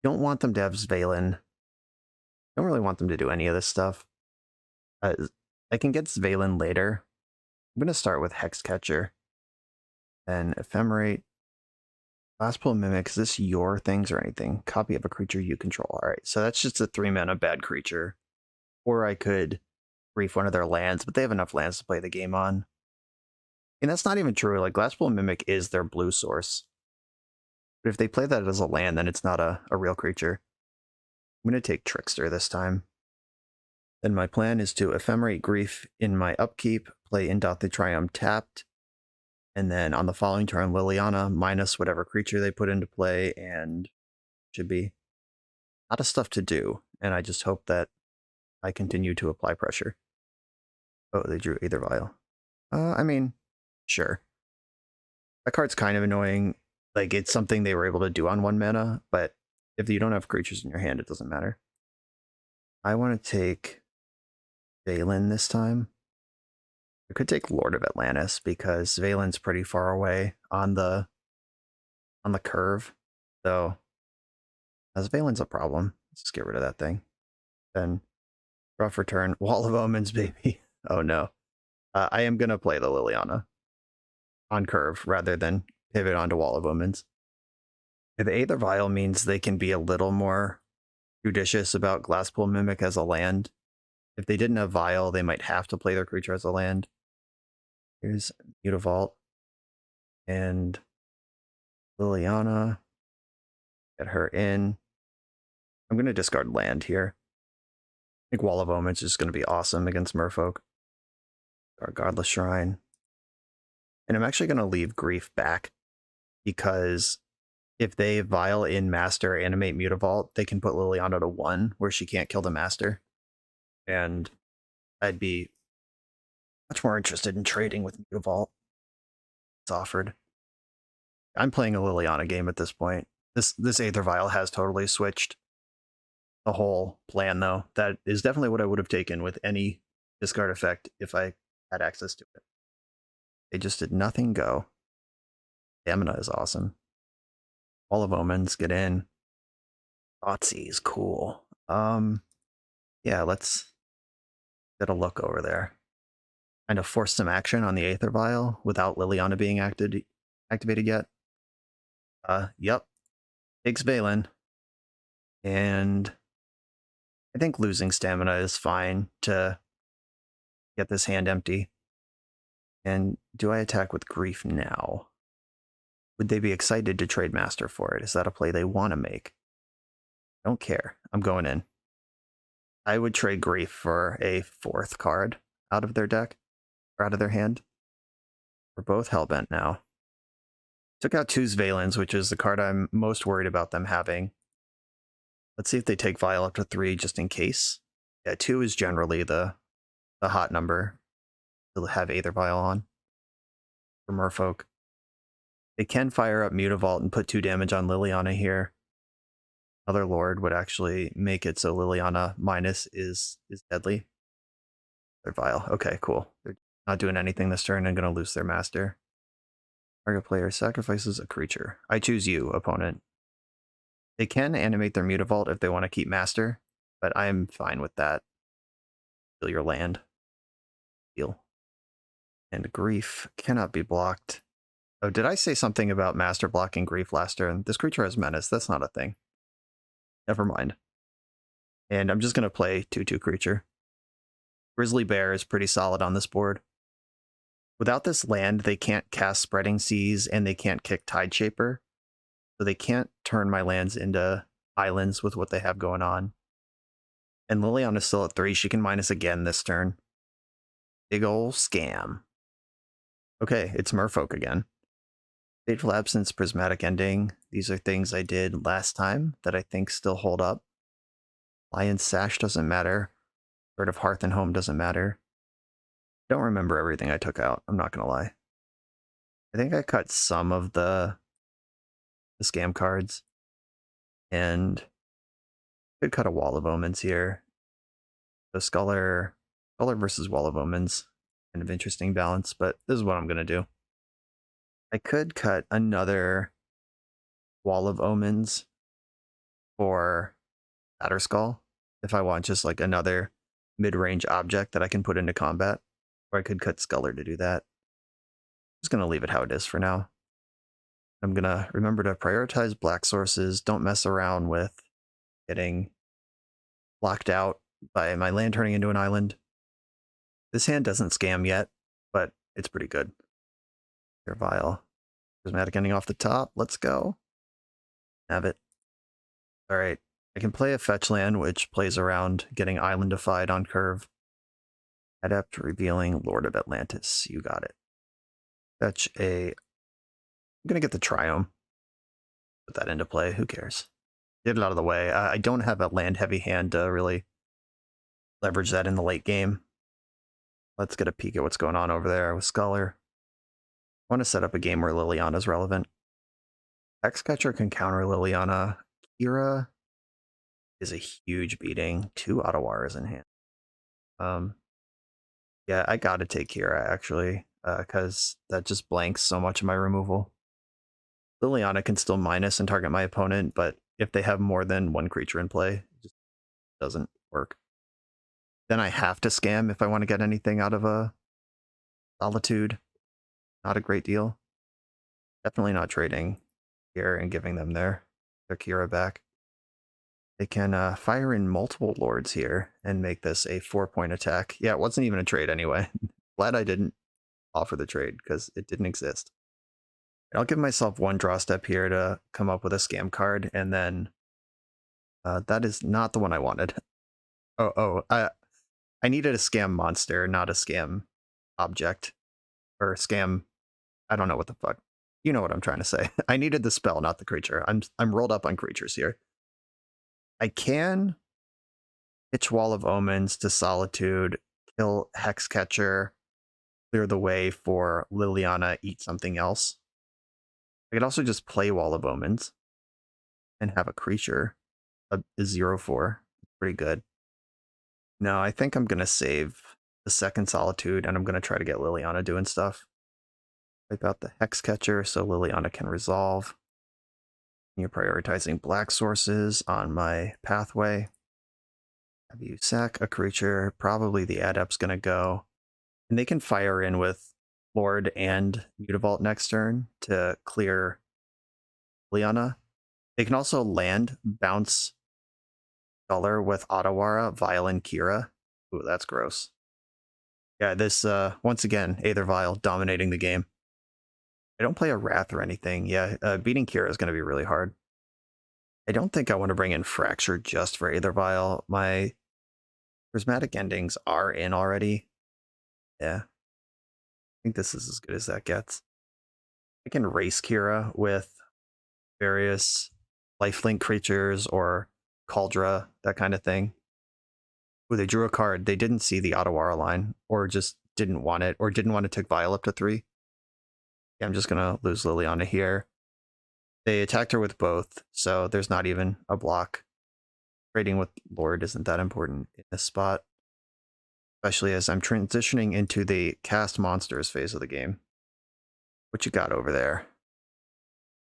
want them to have Svalin. Don't really want them to do any of this stuff. I can get Svalin later. I'm going to start with Hexcatcher. Then Ephemerate. Glasspool Mimic, is this your things or anything? Copy of a creature you control. Alright, so that's just a 3-mana bad creature. Or I could brief one of their lands, but they have enough lands to play the game on. And that's not even true. Like, Glasspool Mimic is their blue source. But if they play that as a land, then it's not a real creature. I'm going to take Trickster this time. Then my plan is to Ephemerate Grief in my upkeep, play Indoth the Triumph tapped, and then on the following turn, Liliana minus whatever creature they put into play, and should be a lot of stuff to do. And I just hope that I continue to apply pressure. Oh, they drew Aether Vial. I mean, sure. That card's kind of annoying. Like, it's something they were able to do on 1 mana, but if you don't have creatures in your hand, it doesn't matter. I want to take Valen this time. I could take Lord of Atlantis because Valen's pretty far away on the curve. So as Valen's a problem, let's just get rid of that thing. Then rough return, Wall of Omens, baby. Oh no. I am gonna play the Liliana on curve rather than pivot onto Wall of Omens. If Aether Vial means they can be a little more judicious about Glasspool Mimic as a land. If they didn't have Vial, they might have to play their creature as a land. Here's Mutavault and Liliana. Get her in. I'm going to discard land here. I think Wall of Omens is going to be awesome against Merfolk. Our Godless Shrine. And I'm actually going to leave Grief back because if they Vial in Master, animate Mutavault, they can put Liliana to 1 where she can't kill the Master. And I'd be much more interested in trading with Mutavault. It's offered. I'm playing a Liliana game at this point. This Aether Vial has totally switched the whole plan, though. That is definitely what I would have taken with any discard effect if I had access to it. They just did nothing go. Stamina is awesome. Wall of Omens, get in. Thoughtseize is cool. Yeah, let's get a look over there. Kind of force some action on the Aether Vial without Liliana being activated yet. Yep. Takes Valen. And I think losing stamina is fine to get this hand empty. And do I attack with Grief now? Would they be excited to trade Master for it? Is that a play they want to make? Don't care. I'm going in. I would trade Grief for a 4th card out of their deck, or out of their hand. We're both hellbent now. Took out 2 Valens, which is the card I'm most worried about them having. Let's see if they take Vial up to 3 just in case. Yeah, 2 is generally the hot number to have Aether Vial on for Merfolk. They can fire up Mutavault and put 2 damage on Liliana here. Other Lord would actually make it so Liliana minus is deadly. Their Vial. Okay, cool. They're not doing anything this turn and going to lose their Master. Target player sacrifices a creature. I choose you, opponent. They can animate their Mutavault if they want to keep Master, but I am fine with that. Steal your land. Steal. And Grief cannot be blocked. Oh, did I say something about Master blocking Grief last turn? This creature has Menace. That's not a thing. Never mind. And I'm just going to play 2/2 creature. Grizzly Bear is pretty solid on this board. Without this land, they can't cast Spreading Seas and they can't kick Tide Shaper. So they can't turn my lands into islands with what they have going on. And Liliana's still at 3. She can minus again this turn. Big ol' scam. Okay, it's Merfolk again. Fateful Absence, Prismatic Ending. These are things I did last time that I think still hold up. Lion's Sash doesn't matter. Bird of Hearth and Home doesn't matter. Don't remember everything I took out, I'm not going to lie. I think I cut some of the scam cards. And could cut a Wall of Omens here. So Scholar versus Wall of Omens. Kind of interesting balance, but this is what I'm going to do. I could cut another Wall of Omens for Batterskull if I want just like another mid-range object that I can put into combat. Or I could cut Sculler to do that. I'm just going to leave it how it is for now. I'm going to remember to prioritize black sources. Don't mess around with getting locked out by my land turning into an island. This hand doesn't scam yet, but it's pretty good. Here, Vial. Prismatic Ending off the top. Let's go. Have it. All right. I can play a fetch land, which plays around getting islandified on curve. Adept revealing Lord of Atlantis. You got it. Fetch a... I'm going to get the Triome. Put that into play. Who cares? Get it out of the way. I don't have a land-heavy hand to really leverage that in the late game. Let's get a peek at what's going on over there with Scholar. I want to set up a game where Liliana's relevant. Hexcatcher can counter Liliana. Kira is a huge beating. 2 Ottawaras in hand. Yeah, I gotta take Kira, actually, because that just blanks so much of my removal. Liliana can still minus and target my opponent, but if they have more than 1 creature in play, it just doesn't work. Then I have to scam if I want to get anything out of a Solitude. Not a great deal. Definitely not trading here and giving them their Kira back. They can fire in multiple lords here and make this a 4-point attack. Yeah, it wasn't even a trade anyway. Glad I didn't offer the trade because it didn't exist. I'll give myself 1 draw step here to come up with a scam card, and then that is not the one I wanted. I needed a scam monster, not a scam object. Or scam, I don't know what the fuck. You know what I'm trying to say. I needed the spell, not the creature. I'm rolled up on creatures here. I can pitch Wall of Omens to Solitude, kill Hexcatcher, clear the way for Liliana, eat something else. I could also just play Wall of Omens and have a creature, a 0/4. Pretty good. No, I think I'm going to save the second Solitude, and I'm going to try to get Liliana doing stuff. Wipe out the Hexcatcher so Liliana can resolve. You're prioritizing black sources on my pathway. Have you sack a creature? Probably the Adept's going to go. And they can fire in with Lord and Mutavault next turn to clear Liliana. They can also land, bounce Color with Ottawara, Vial, and Kira. Ooh, that's gross. Yeah, this, once again, Aether Vial dominating the game. I don't play a Wrath or anything. Yeah, beating Kira is going to be really hard. I don't think I want to bring in Fracture just for Aether Vial. My Prismatic Endings are in already. Yeah. I think this is as good as that gets. I can race Kira with various lifelink creatures or Cauldra, that kind of thing. Ooh, they drew a card. They didn't see the Ottawara line, or just didn't want it, or didn't want to take Vial up to 3. Yeah, I'm just going to lose Liliana here. They attacked her with both, so there's not even a block. Trading with Lord isn't that important in this spot, especially as I'm transitioning into the cast monsters phase of the game. What you got over there?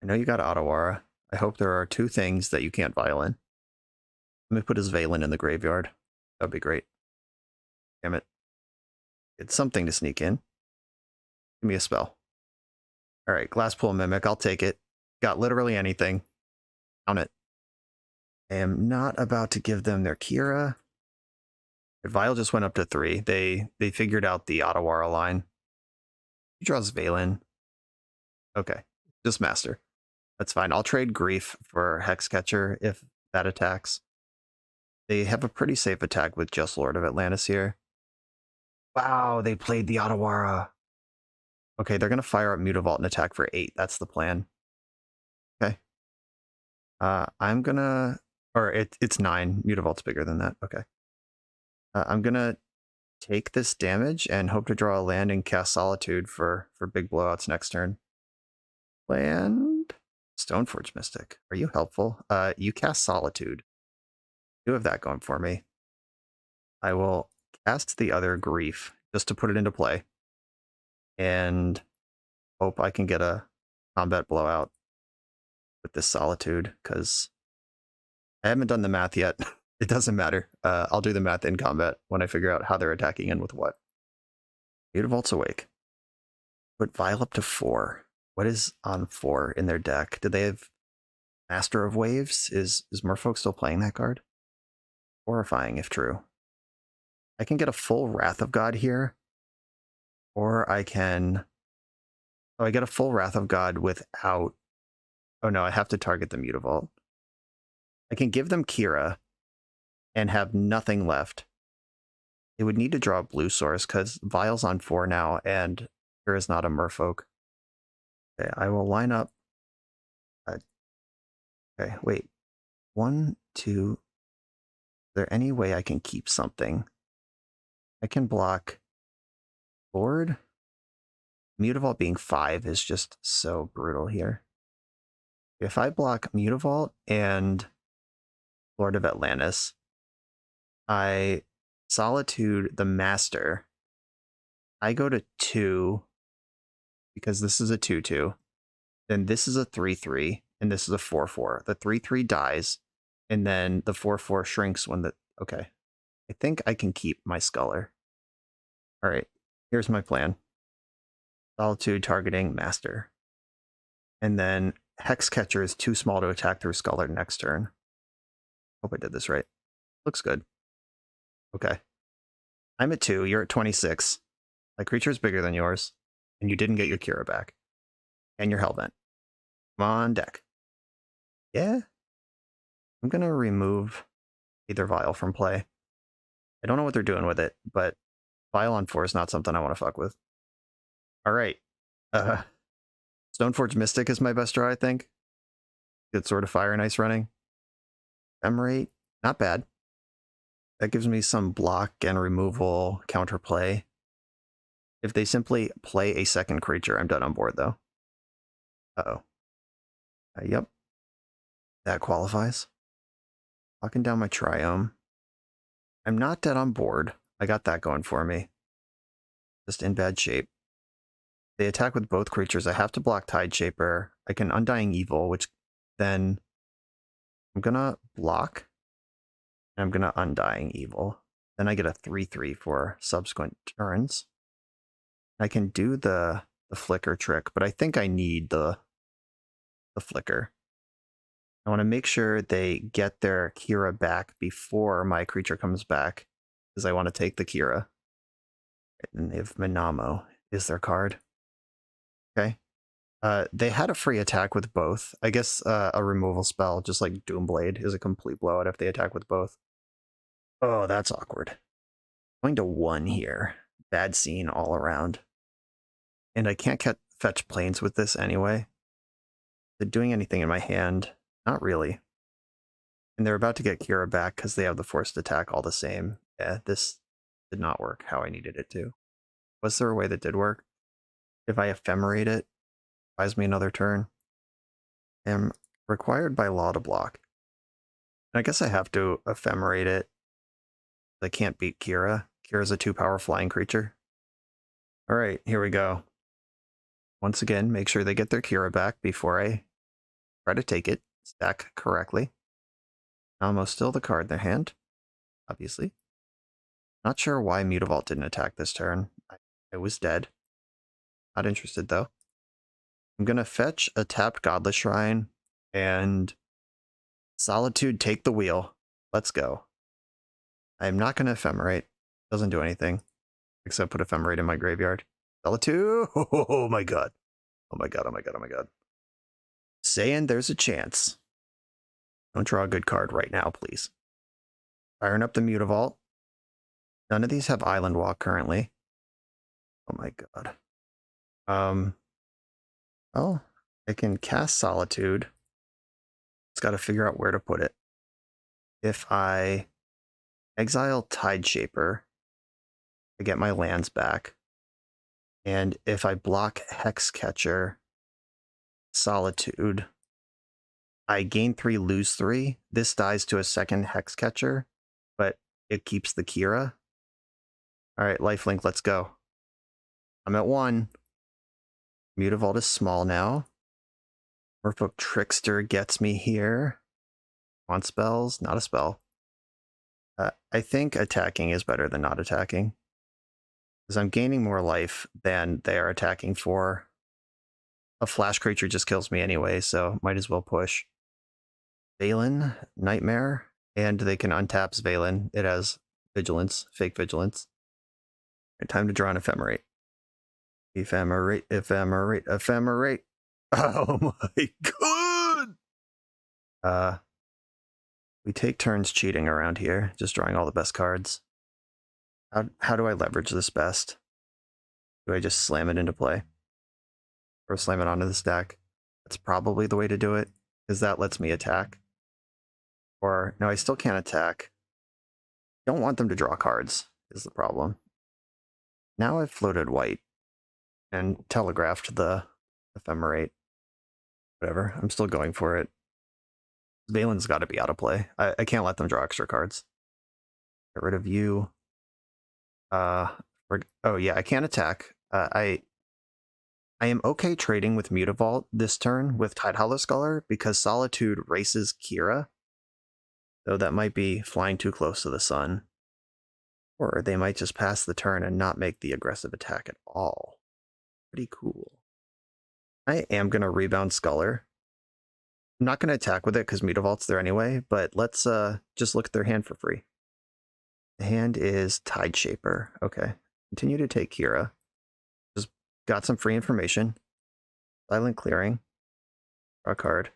I know you got Ottawara. I hope there are 2 things that you can't Vial in. Let me put his Valen in the graveyard. That'd be great. Damn it. It's something to sneak in. Give me a spell. All right, Glasspool Mimic. I'll take it. Got literally anything. Count it. I am not about to give them their Kira. Vile just went up to 3. They figured out the Otawara line. He draws Valen. Okay, just Master. That's fine. I'll trade Grief for Hexcatcher if that attacks. They have a pretty safe attack with just Lord of Atlantis here. Wow, they played the Otawara. Okay, they're going to fire up Mutavault and attack for 8. That's the plan. Okay. I'm going to... Or it's 9. Mutavault's bigger than that. Okay. I'm going to take this damage and hope to draw a land and cast Solitude for big blowouts next turn. Land... Stoneforge Mystic. Are you helpful? You cast Solitude. You have that going for me. I will cast the other Grief just to put it into play. And hope I can get a combat blowout with this Solitude, because I haven't done the math yet. It doesn't matter. I'll do the math in combat when I figure out how they're attacking and with what. Mutavault's awake. Put Vile up to 4. What is on 4 in their deck? Do they have Master of Waves? Is Merfolk still playing that card? Horrifying if true. I can get a full Wrath of God here. Or I can... Oh, I get a full Wrath of God without... Oh no, I have to target the Mutavault. I can give them Kira and have nothing left. They would need to draw a blue source because Vile's on 4 now and Kira's not a Merfolk. Okay, I will line up... Okay, wait. 1, 2... Is there any way I can keep something? I can block Lord. Mutavault being 5 is just so brutal here. If I block Mutavault and Lord of Atlantis, I Solitude the Master. I go to 2 because this is a 2/2. Then this is a 3/3 and this is a 4/4. The 3/3 dies and then the 4/4 shrinks when the... Okay. I think I can keep my Sculler. All right. Here's my plan. Solitude targeting Master. And then Hexcatcher is too small to attack through Sculler next turn. Hope I did this right. Looks good. Okay. I'm at 2. You're at 26. My creature is bigger than yours. And you didn't get your Kira back. And your Hellvent. Come on, deck. Yeah. I'm going to remove either Vile from play. I don't know what they're doing with it, but Vile on 4 is not something I want to fuck with. All right. Stoneforge Mystic is my best draw, I think. Good Sword of Fire and Ice running. Ephemerate, not bad. That gives me some block and removal counterplay. If they simply play a second creature, I'm done on board, though. Uh-oh. Yep. That qualifies. Locking down my Triome. I'm not dead on board. I got that going for me. Just in bad shape. They attack with both creatures. I have to block Tideshaper. I can Undying Evil, which then I'm gonna block. And I'm gonna Undying Evil. Then I get a 3/3 for subsequent turns. I can do the flicker trick, but I think I need the flicker. I want to make sure they get their Kira back before my creature comes back, because I want to take the Kira. And if Minamo is their card. Okay. They had a free attack with both. I guess a removal spell, just like Doomblade, is a complete blowout if they attack with both. Oh, that's awkward. Going to 1 here. Bad scene all around. And I can't fetch planes with this anyway. They're doing anything in my hand? Not really. And they're about to get Kira back because they have the forced attack all the same. Yeah, this did not work how I needed it to. Was there a way that did work? If I ephemerate it, buys me another turn. I'm required by law to block. And I guess I have to ephemerate it. I can't beat Kira. Kira's a 2-power flying creature. All right, here we go. Once again, make sure they get their Kira back before I try to take it. Stack correctly. Almost still the card in their hand, obviously. Not sure why Mutavault didn't attack this turn. I was dead. Not interested, though. I'm going to fetch a tapped Godless Shrine and Solitude take the wheel. Let's go. I'm not going to ephemerate. Doesn't do anything except put Ephemerate in my graveyard. Solitude. Oh my god. Oh my god. Oh my god. Oh my god. Saying there's a chance. Don't draw a good card right now, please. Firing up the Mutavault. None of these have Island Walk currently. Oh my god. Well, I can cast Solitude. Just got to figure out where to put it. If I exile Tideshaper, I get my lands back. And if I block Hexcatcher, Solitude, I gain 3, lose 3. This dies to a second Hexcatcher, but it keeps the Kira. All right, lifelink, let's go. I'm at 1. Mutavault is small now. Merfolk Trickster gets me here. On spells, not a spell. I think attacking is better than not attacking, because I'm gaining more life than they are attacking for. A flash creature just kills me anyway, so might as well push. Valen, Nightmare, and they can untap Valen. It has Vigilance, fake Vigilance. Right, time to draw an Ephemerate. Ephemerate, Ephemerate, Ephemerate. Oh my god! We take turns cheating around here, just drawing all the best cards. How do I leverage this best? Do I just slam it into play? Or slam it onto the stack? That's probably the way to do it, because that lets me attack. Or, no, I still can't attack. Don't want them to draw cards, is the problem. Now I've floated white and telegraphed the Ephemerate. Whatever, I'm still going for it. Valen's got to be out of play. I can't let them draw extra cards. Get rid of you. Oh yeah, I can't attack. I am okay trading with Mutavault this turn with Tidehollow Scholar because Solitude races Kira. Though that might be flying too close to the sun. Or they might just pass the turn and not make the aggressive attack at all. Pretty cool. I am going to rebound Scholar. I'm not going to attack with it because Mutavault's there anyway, but let's just look at their hand for free. The hand is Tideshaper. Okay. Continue to take Kira. Just got some free information. Silent Clearing. Draw a card.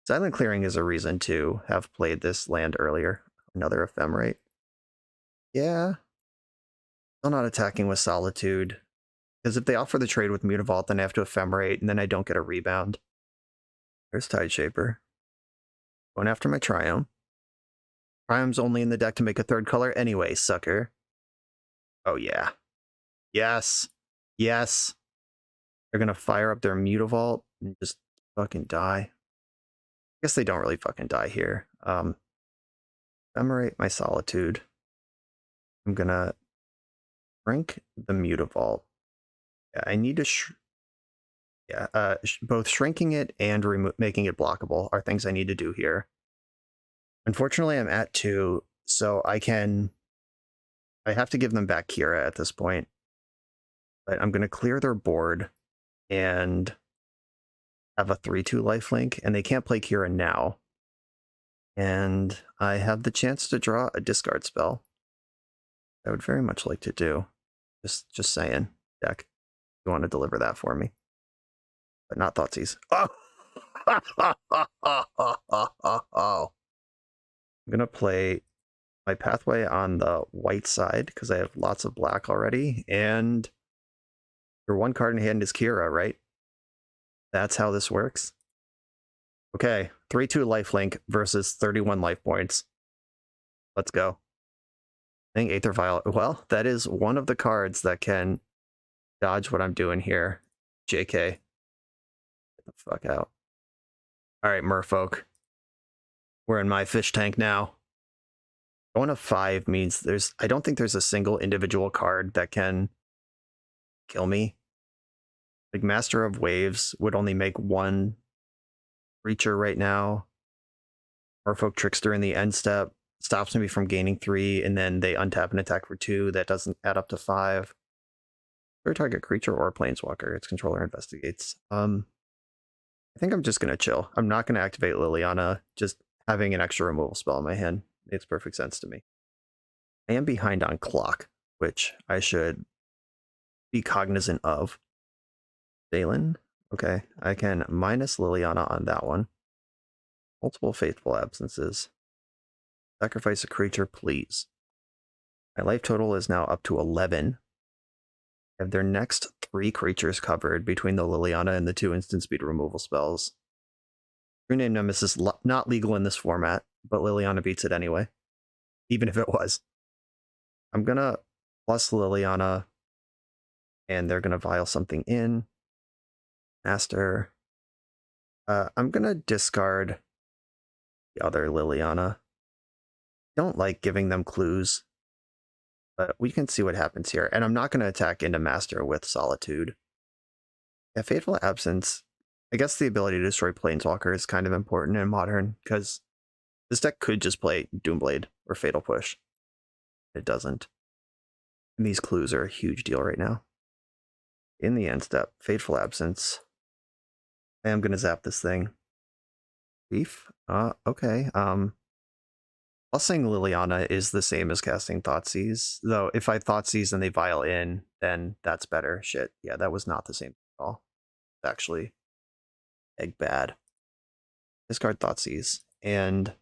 Silent Clearing is a reason to have played this land earlier. Another Ephemerate. Yeah. Still not attacking with Solitude. Because if they offer the trade with Mutavault, then I have to Ephemerate, and then I don't get a rebound. There's Tideshaper. Going after my Triome. Triome's only in the deck to make a third color anyway, sucker. Oh yeah. Yes. Yes. They're gonna fire up their Mutavault and just fucking die. I guess they don't really fucking die here. Ephemerate my Solitude. I'm gonna shrink the Mutavault. Yeah, I need to both shrinking it and making it blockable are things I need to do here. Unfortunately, I'm at 2, so I have to give them back Kira at this point. But I'm going to clear their board and have a 3/2 lifelink, and they can't play Kira now. And I have the chance to draw a discard spell. I would very much like to do. Just saying, deck. You want to deliver that for me. But not Thoughtseize. Oh! I'm going to play my Pathway on the white side because I have lots of black already. And your one card in hand is Kira, right? That's how this works. Okay, 3/2 lifelink versus 31 life points. Let's go. I think Aether Vial. Well, that is one of the cards that can dodge what I'm doing here. JK. Get the fuck out. All right, merfolk. We're in my fish tank now. Going to 5 means I don't think there's a single individual card that can kill me. Like Master of Waves would only make 1 creature right now. Merfolk Trickster in the end step stops me from gaining 3, and then they untap and attack for 2. That doesn't add up to 5. Third target creature or planeswalker. Its controller investigates. I think I'm just going to chill. I'm not going to activate Liliana. Just having an extra removal spell in my hand makes perfect sense to me. I am behind on clock, which I should be cognizant of. Valen, okay, I can minus Liliana on that one. Multiple faithful absences. Sacrifice a creature, please. My life total is now up to 11. I have their next 3 creatures covered between the Liliana and the 2 instant speed removal spells. True Name Nemesis not legal in this format, but Liliana beats it anyway, even if it was. I'm gonna plus Liliana, and they're gonna vial something in. Master. I'm gonna discard the other Liliana. Don't like giving them clues, but we can see what happens here. And I'm not gonna attack into Master with Solitude. Yeah, Fateful Absence. I guess the ability to destroy Planeswalker is kind of important in Modern, because this deck could just play Doomblade or Fatal Push. It doesn't. And these clues are a huge deal right now. In the end step, Fateful Absence. I am going to zap this thing. Beef? Okay. Plusing Liliana is the same as casting Thoughtseize, though if I Thoughtseize and they vial in, then that's better. Shit, yeah, that was not the same at all. It's actually egg bad. Discard Thoughtseize. And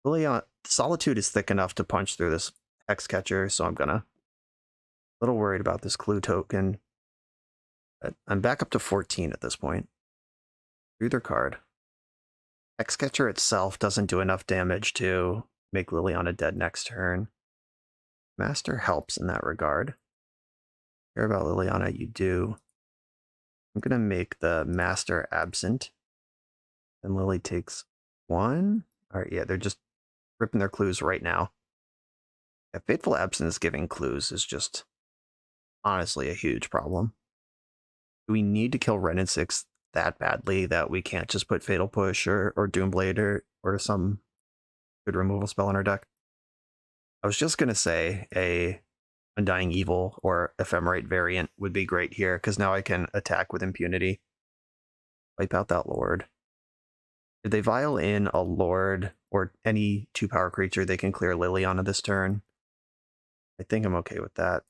Liliana, Solitude is thick enough to punch through this Hexcatcher, so I'm a little worried about this clue token. But I'm back up to 14 at this point. Drew their card. Hexcatcher itself doesn't do enough damage to make Liliana dead next turn. Master helps in that regard. Care about Liliana, you do. I'm going to make the Master absent. And Lily takes 1. All right, yeah, they're just ripping their clues right now. Yeah, Fateful Absence giving clues is just honestly a huge problem. Do we need to kill Ren and 6 that badly that we can't just put Fatal Push or Doomblade or some good removal spell in our deck? I was just going to say a Undying Evil or Ephemerate variant would be great here, because now I can attack with impunity. Wipe out that Lord. If they vial in a Lord or any 2-power creature, they can clear Liliana this turn. I think I'm okay with that.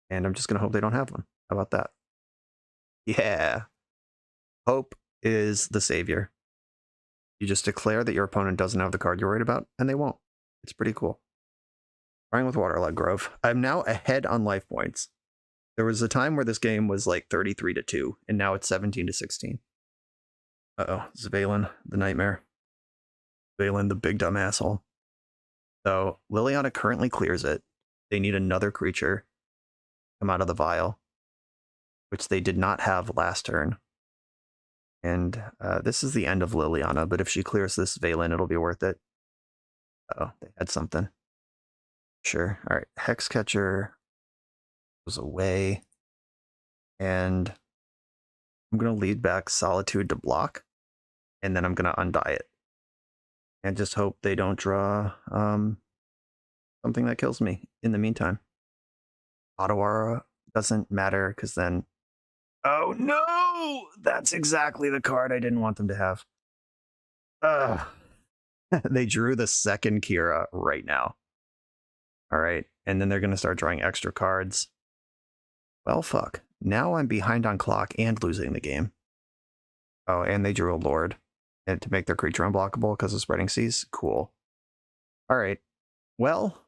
And I'm just going to hope they don't have one. How about that? Yeah. Hope is the savior. You just declare that your opponent doesn't have the card you're worried about, and they won't. It's pretty cool. Trying with Waterlog Grove. I'm now ahead on life points. There was a time where this game was like 33-2, and now it's 17-16. Uh-oh, it's Valen, the nightmare. Valen, the big dumb asshole. So Liliana currently clears it. They need another creature come out of the vial, which they did not have last turn. And this is the end of Liliana, but if she clears this Valen, it'll be worth it. Oh, they had something. Sure. All right, Hexcatcher goes away. And I'm going to lead back Solitude to block, and then I'm going to undie it. And just hope they don't draw something that kills me in the meantime. Otawara doesn't matter, because then... Oh no! That's exactly the card I didn't want them to have. Ugh. They drew the second Kira right now. All right, and then they're going to start drawing extra cards. Well, fuck. Now I'm behind on clock and losing the game. Oh, and they drew a Lord and to make their creature unblockable because of Spreading Seas. Cool. All right. Well,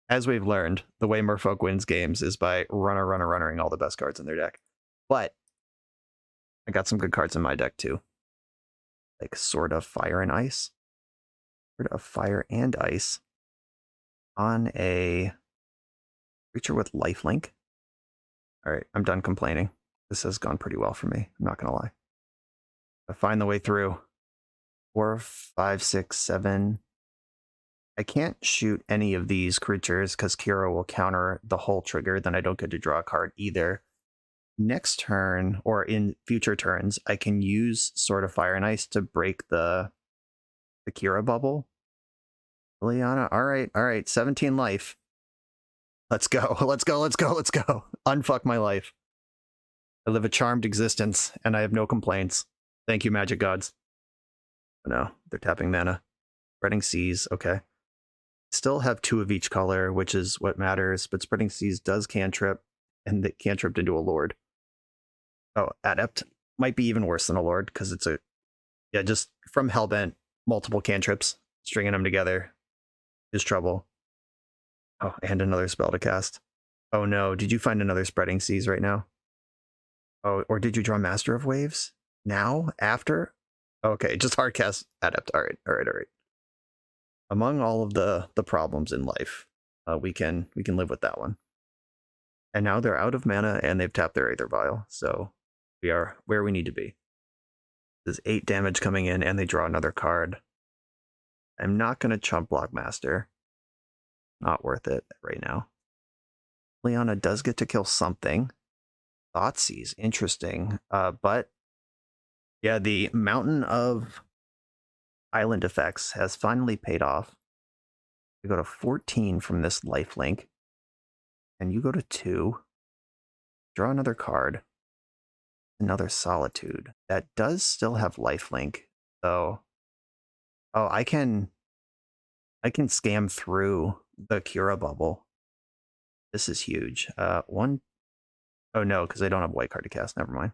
as we've learned, the way Merfolk wins games is by runnering all the best cards in their deck. But I got some good cards in my deck too. Like Sword of Fire and Ice. Sword of Fire and Ice on a creature with lifelink. All right, I'm done complaining. This has gone pretty well for me. I'm not going to lie. I find the way through. 4, 5, 6, 7. I can't shoot any of these creatures because Kira will counter the whole trigger. Then I don't get to draw a card either. Next turn, or in future turns, I can use Sword of Fire and Ice to break the Kira bubble. Liliana, all right. 17 life. Let's go. Unfuck my life. I live a charmed existence, and I have no complaints. Thank you, magic gods. Oh, no, they're tapping mana. Spreading Seas, okay. Still have 2 of each color, which is what matters, but Spreading Seas does cantrip, and it cantripped into a Lord. Oh, Adept might be even worse than a Lord, because it's just from Hellbent, multiple cantrips, stringing them together is trouble. Oh, and another spell to cast. Oh no, did you find another Spreading Seas right now? Oh, or did you draw Master of Waves? Now? After? Okay, just hard cast Adept. All right. Among all of the problems in life, we can live with that one. And now they're out of mana and they've tapped their Aether Vial, so we are where we need to be. There's 8 damage coming in and they draw another card. I'm not going to chump Block Master. Not worth it right now. Liana does get to kill something. Thoughtseize, interesting. But yeah, the Mountain of Island effects has finally paid off. We go to 14 from this lifelink. And you go to 2. Draw another card. Another Solitude. That does still have lifelink, though. Oh, I can scam through the Cura bubble. This is huge. One. Oh no, because I don't have a white card to cast. Never mind.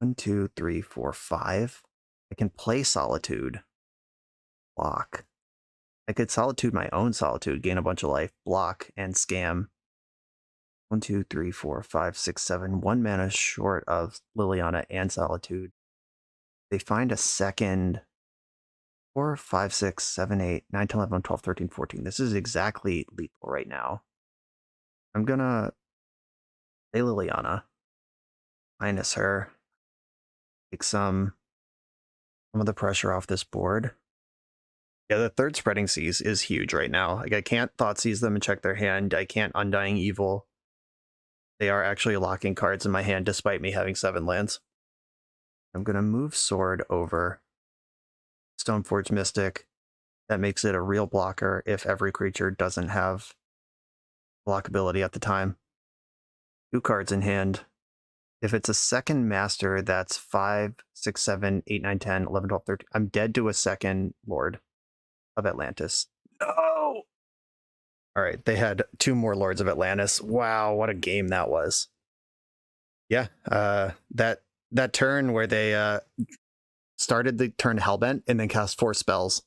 1, 2, 3, 4, 5. I can play Solitude. Block. I could Solitude my own Solitude, gain a bunch of life, block, and scam. 1, 2, 3, 4, 5, 6, 7. 1 mana short of Liliana and Solitude. They find a second 4, 5, 6, 7, 8, 9, 10, 11, 12, 13, 14. This is exactly lethal right now. I'm gonna play Liliana. Minus her. Take some of the pressure off this board. Yeah, the third Spreading Seas is huge right now. Like, I can't Thoughtseize them and check their hand. I can't Undying Evil. They are actually locking cards in my hand despite me having 7 lands. I'm going to move Sword over Stoneforge Mystic. That makes it a real blocker if every creature doesn't have blockability at the time. 2 cards in hand. If it's a second Master, that's 5, 6, 7, 8, 9, 10, 11, 12, 13. I'm dead to a second Lord of Atlantis. No! All right, they had 2 more Lords of Atlantis. Wow, what a game that was. Yeah, that turn where they started the turn Hellbent and then cast 4 spells.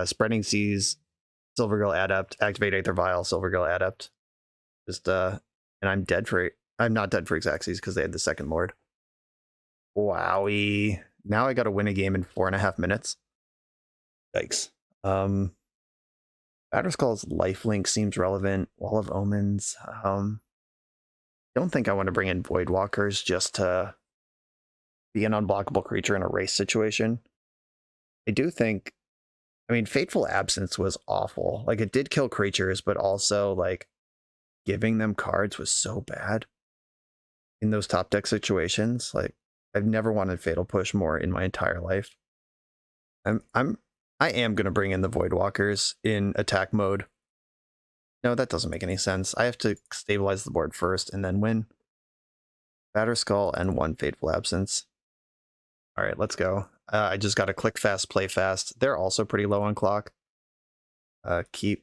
Spreading Seas, Silvergill Adept, Activate Aether Vial, Silvergill Adept. Just and I'm not dead for Scaxes because they had the second Lord. Wowie. Now I gotta win a game in 4.5 minutes. Yikes. Batterskull's lifelink seems relevant. Wall of Omens. Don't think I want to bring in Voidwalkers just to be an unblockable creature in a race situation. I do think, I mean, Fateful Absence was awful. Like, it did kill creatures, but also, like, giving them cards was so bad in those top deck situations. Like, I've never wanted Fatal Push more in my entire life. I am going to bring in the Voidwalkers in attack mode. No, that doesn't make any sense. I have to stabilize the board first and then win. Batterskull and 1 Fateful Absence. All right, let's go. I just got to click fast, play fast. They're also pretty low on clock. This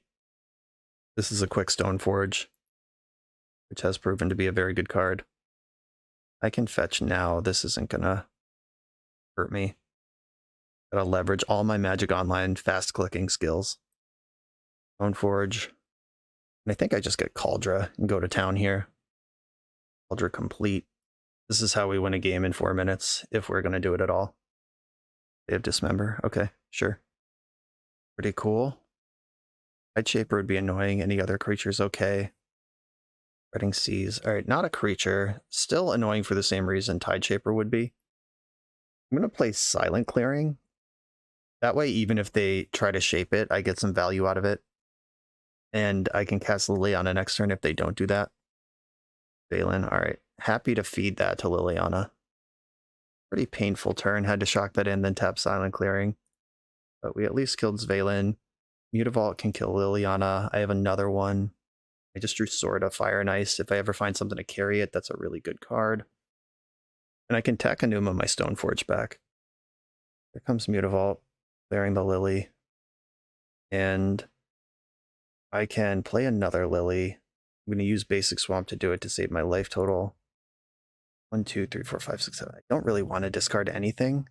is a quick Stoneforge, which has proven to be a very good card. I can fetch now. This isn't going to hurt me. Gotta leverage all my Magic Online fast clicking skills. Stoneforge. And I think I just get Cauldra and go to town here. Cauldra complete. This is how we win a game in 4 minutes, if we're gonna do it at all. They have Dismember. Okay, sure. Pretty cool. Tideshaper would be annoying. Any other creature's okay. Spreading Seas. Alright, not a creature. Still annoying for the same reason Tideshaper would be. I'm gonna play Silent Clearing. That way, even if they try to shape it, I get some value out of it. And I can cast Liliana next turn if they don't do that. Valen, alright. Happy to feed that to Liliana. Pretty painful turn. Had to shock that in, then tap Silent Clearing. But we at least killed Valen. Mutavault can kill Liliana. I have another one. I just drew Sword of Fire and Ice. If I ever find something to carry it, that's a really good card. And I can Takenuma my Stoneforge back. Here comes Mutavault. Clearing the Lily. And I can play another Lily. I'm going to use Basic Swamp to do it to save my life total. 1, 2, 3, 4, 5, 6, 7. I don't really want to discard anything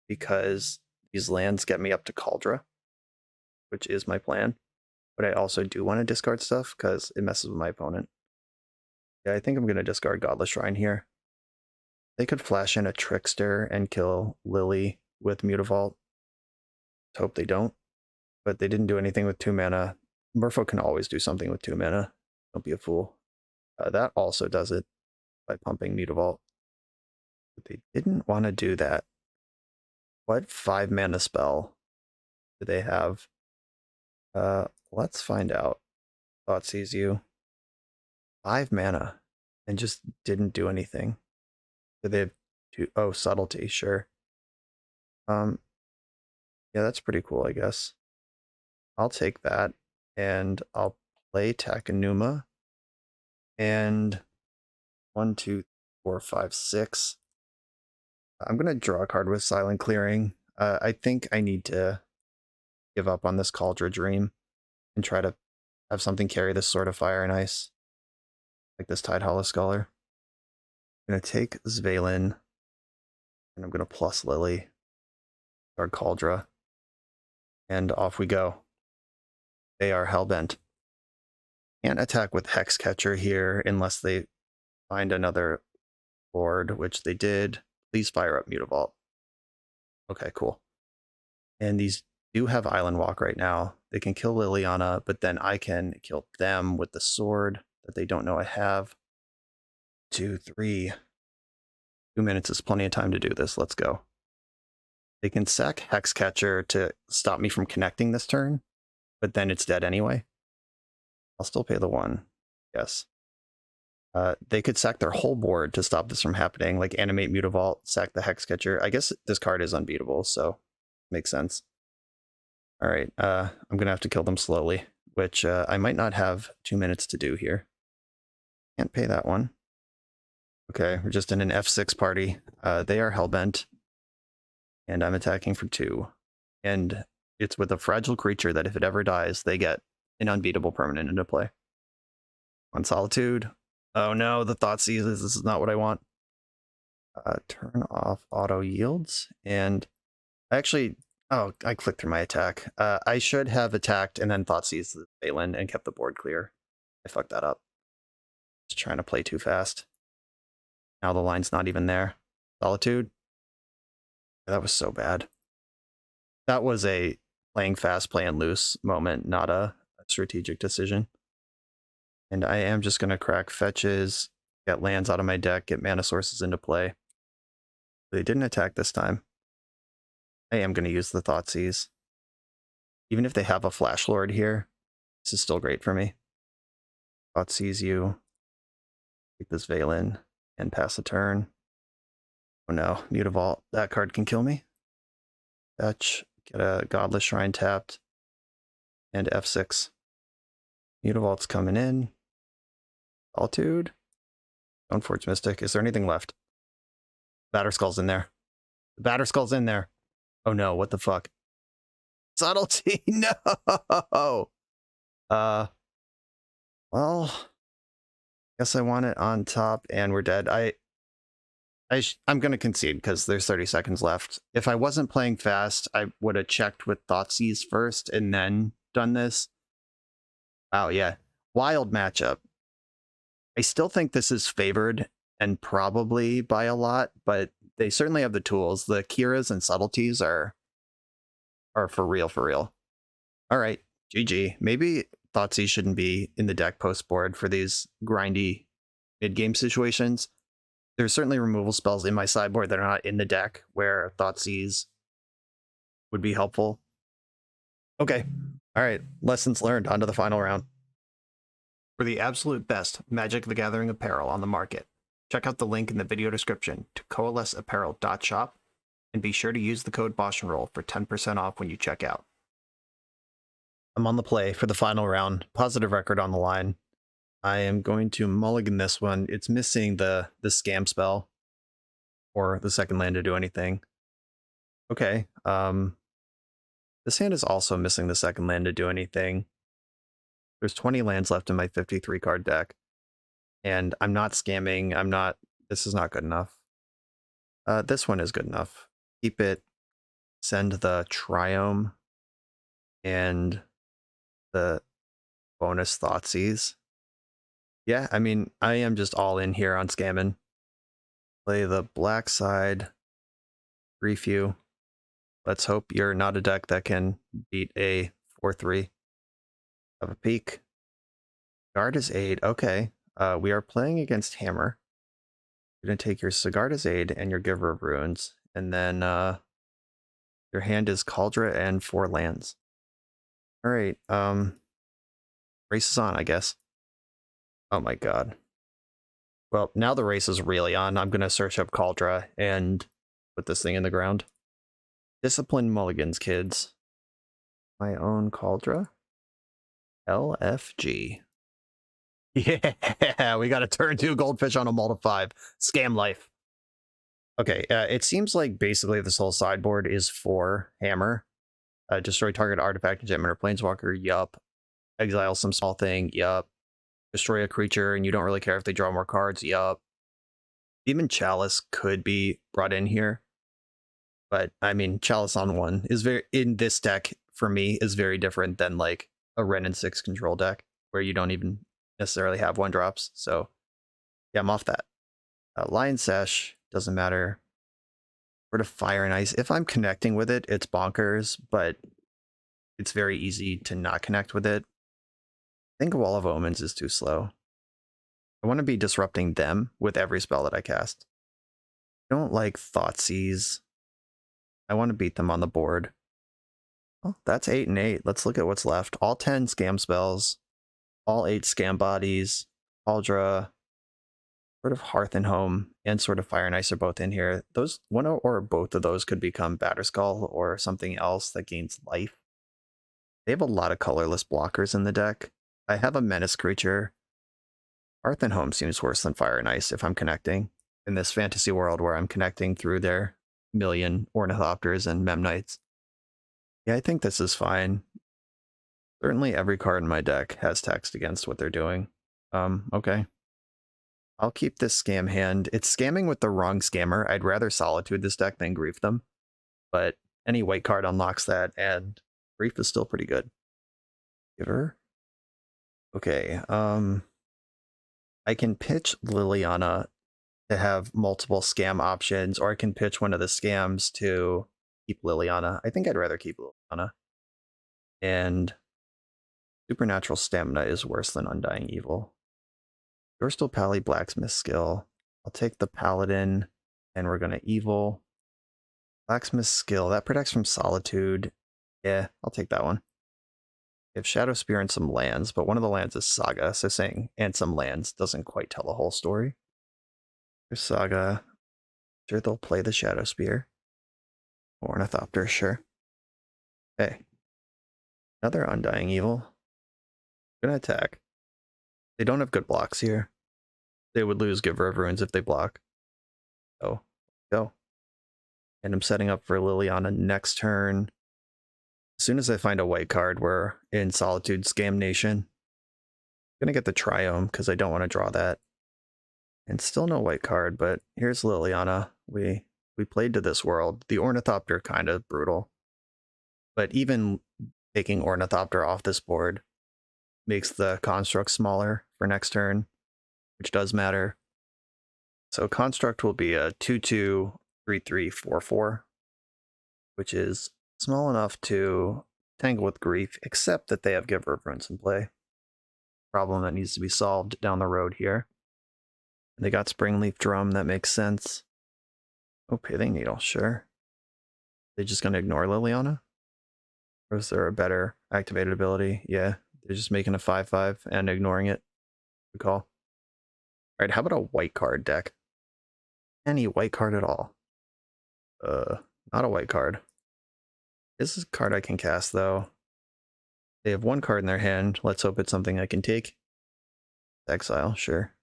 because these lands get me up to Cauldra, which is my plan. But I also do want to discard stuff because it messes with my opponent. Yeah, I think I'm going to discard Godless Shrine here. They could flash in a Trickster and kill Lily with Mutavault. Let's hope they don't. But they didn't do anything with 2 mana. Merfolk can always do something with 2 mana. Don't be a fool. That also does it by pumping Mutavault. But they didn't want to do that. What 5 mana spell do they have? Let's find out. Thoughtseize you. 5 mana and just didn't do anything. Do they have 2? Oh, subtlety, sure. Yeah, that's pretty cool, I guess. I'll take that and I'll play Takenuma. And 1, 2, 4, 5, 6. I'm gonna draw a card with Silent Clearing. I think I need to give up on this Cauldra Dream and try to have something carry this Sword of Fire and Ice, like this Tide Hollow Scholar. I'm gonna take Svalin, and I'm gonna plus Lily, our Cauldra, and off we go. They are hellbent. Can't attack with Hexcatcher here unless they find another board, which they did. Please fire up Mutavault. Okay, cool. And these do have Island Walk right now. They can kill Liliana, but then I can kill them with the sword that they don't know I have. 2, 3. 2 minutes is plenty of time to do this. Let's go. They can sack Hexcatcher to stop me from connecting this turn, but then it's dead anyway. I'll still pay the 1. Yes. They could sack their whole board to stop this from happening, like animate Mutavault, sack the Hexcatcher. I guess this card is unbeatable, so makes sense. All right, I'm going to have to kill them slowly, which I might not have 2 minutes to do here. Can't pay that one. Okay, we're just in an F6 party. They are hellbent, and I'm attacking for 2. And it's with a fragile creature that if it ever dies, they get an unbeatable permanent into play. On Solitude. Oh no, the Thoughtseize. This is not what I want. Turn off auto yields, and actually, oh, I clicked through my attack. I should have attacked and then Thoughtseize the Balin and kept the board clear. I fucked that up. Just trying to play too fast. Now the line's not even there. Solitude. That was so bad. That was a playing fast, playing loose moment, not a strategic decision. And I am just going to crack fetches, get lands out of my deck, get mana sources into play. They didn't attack this time. I am going to use the Thoughtseize. Even if they have a Flash Lord here, this is still great for me. Thoughtseize you. Take this Valen and pass the turn. Oh no, Mutavault. That card can kill me. Fetch, get a Godless Shrine tapped, and F6. Mutavault's coming in. Solitude. Stoneforge Mystic. Is there anything left? Batterskull's in there. The Batterskull's in there. Oh no, what the fuck? Subtlety, no! Well, guess I want it on top and we're dead. I'm going to concede because there's 30 seconds left. If I wasn't playing fast, I would have checked with Thoughtseize first and then done this. Wow, yeah. Wild matchup. I still think this is favored and probably by a lot, but they certainly have the tools. The Kiras and subtleties are for real, for real. All right, GG. Maybe Thoughtseize shouldn't be in the deck post board for these grindy mid-game situations. There's certainly removal spells in my sideboard that are not in the deck where Thoughtseize would be helpful. Okay. All right. Lessons learned. On to the final round. For the absolute best Magic the Gathering apparel on the market, check out the link in the video description to coalesceapparel.shop and be sure to use the code BoshNRoll for 10% off when you check out. I'm on the play for the final round. Positive record on the line. I am going to mulligan this one. It's missing the scam spell or the second land to do anything. Okay. This hand is also missing the second land to do anything. There's 20 lands left in my 53 card deck. And I'm not scamming. This is not good enough. This one is good enough. Keep it, send the Triome and the bonus Thoughtseize. Yeah, I mean, I am just all in here on scamming. Play the black side, brief you. Let's hope you're not a deck that can beat a 4-3. Have a peek. Guard is 8. Okay. We are playing against Hammer. You're going to take your Sigarda's Aid and your Giver of Runes. And then your hand is Cauldra and 4 lands. All right. Race is on, I guess. Oh my god. Well, now the race is really on. I'm going to search up Cauldra and put this thing in the ground. Discipline mulligans, kids. My own Cauldra. LFG. Yeah, we got a turn 2 goldfish on a multi 5. Scam life. Okay, it seems like basically this whole sideboard is for Hammer. Destroy target artifact, enchantment, or planeswalker. Yup. Exile some small thing. Yup. Destroy a creature and you don't really care if they draw more cards. Yup. Demon Chalice could be brought in here. But I mean, Chalice on 1 is very, in this deck, for me, is very different than like a Ren and 6 control deck where you don't even necessarily have 1-drops. So yeah, I'm off that. Lion Sash doesn't matter. Sort of Fire and Ice. If I'm connecting with it, it's bonkers, but it's very easy to not connect with it. I think Wall of Omens is too slow. I want to be disrupting them with every spell that I cast. I don't like Thoughtseize. I want to beat them on the board. Well, that's 8 and 8. Let's look at what's left. All 10 scam spells. All 8 scam bodies. Cauldra. Sort of Hearth and Home and sort of Fire and Ice are both in here. Those one or both of those could become Batterskull or something else that gains life. They have a lot of colorless blockers in the deck. I have a Menace creature. Hearth and Home seems worse than Fire and Ice if I'm connecting in this fantasy world where I'm connecting through their million Ornithopters and Memnites. Yeah, I think this is fine. Certainly every card in my deck has text against what they're doing. Okay. I'll keep this scam hand. It's scamming with the wrong scammer. I'd rather Solitude this deck than Grief them. But any white card unlocks that, and Grief is still pretty good. Giver. Okay, I can pitch Liliana to have multiple scam options, or I can pitch one of the scams to keep Liliana. I think I'd rather keep Liliana. And Supernatural Stamina is worse than Undying Evil. Dorstal Pally Blacksmith skill. I'll take the Paladin, and we're going to Evil. Blacksmith skill, that protects from Solitude. Yeah, I'll take that one. We have Shadow Spear and some lands, but one of the lands is Saga, so saying and some lands doesn't quite tell the whole story. There's Saga. Sure, they'll play the Shadow Spear. Ornithopter, sure. Okay. Another Undying Evil. Gonna attack. They don't have good blocks here. They would lose Giver of Runes if they block. So, go. And I'm setting up for Liliana next turn. As soon as I find a white card, we're in Solitude Scam Nation. I'm gonna get the Triome because I don't want to draw that. And still no white card, but here's Liliana. We played to this world. The Ornithopter kind of brutal. But even taking Ornithopter off this board makes the construct smaller for next turn, which does matter. So construct will be a 2/2, 3/3, 4/4, which is small enough to tangle with Grief, except that they have Giver of Runes in play. Problem that needs to be solved down the road here. And they got Springleaf Drum, that makes sense. Oh, Pithing Needle, sure. They just gonna ignore Liliana? Or is there a better activated ability? Yeah, they're just making a 5/5 and ignoring it. Good call. Alright, how about a white card deck? Any white card at all. Not a white card. This is a card I can cast, though. They have one card in their hand. Let's hope it's something I can take. Exile, sure.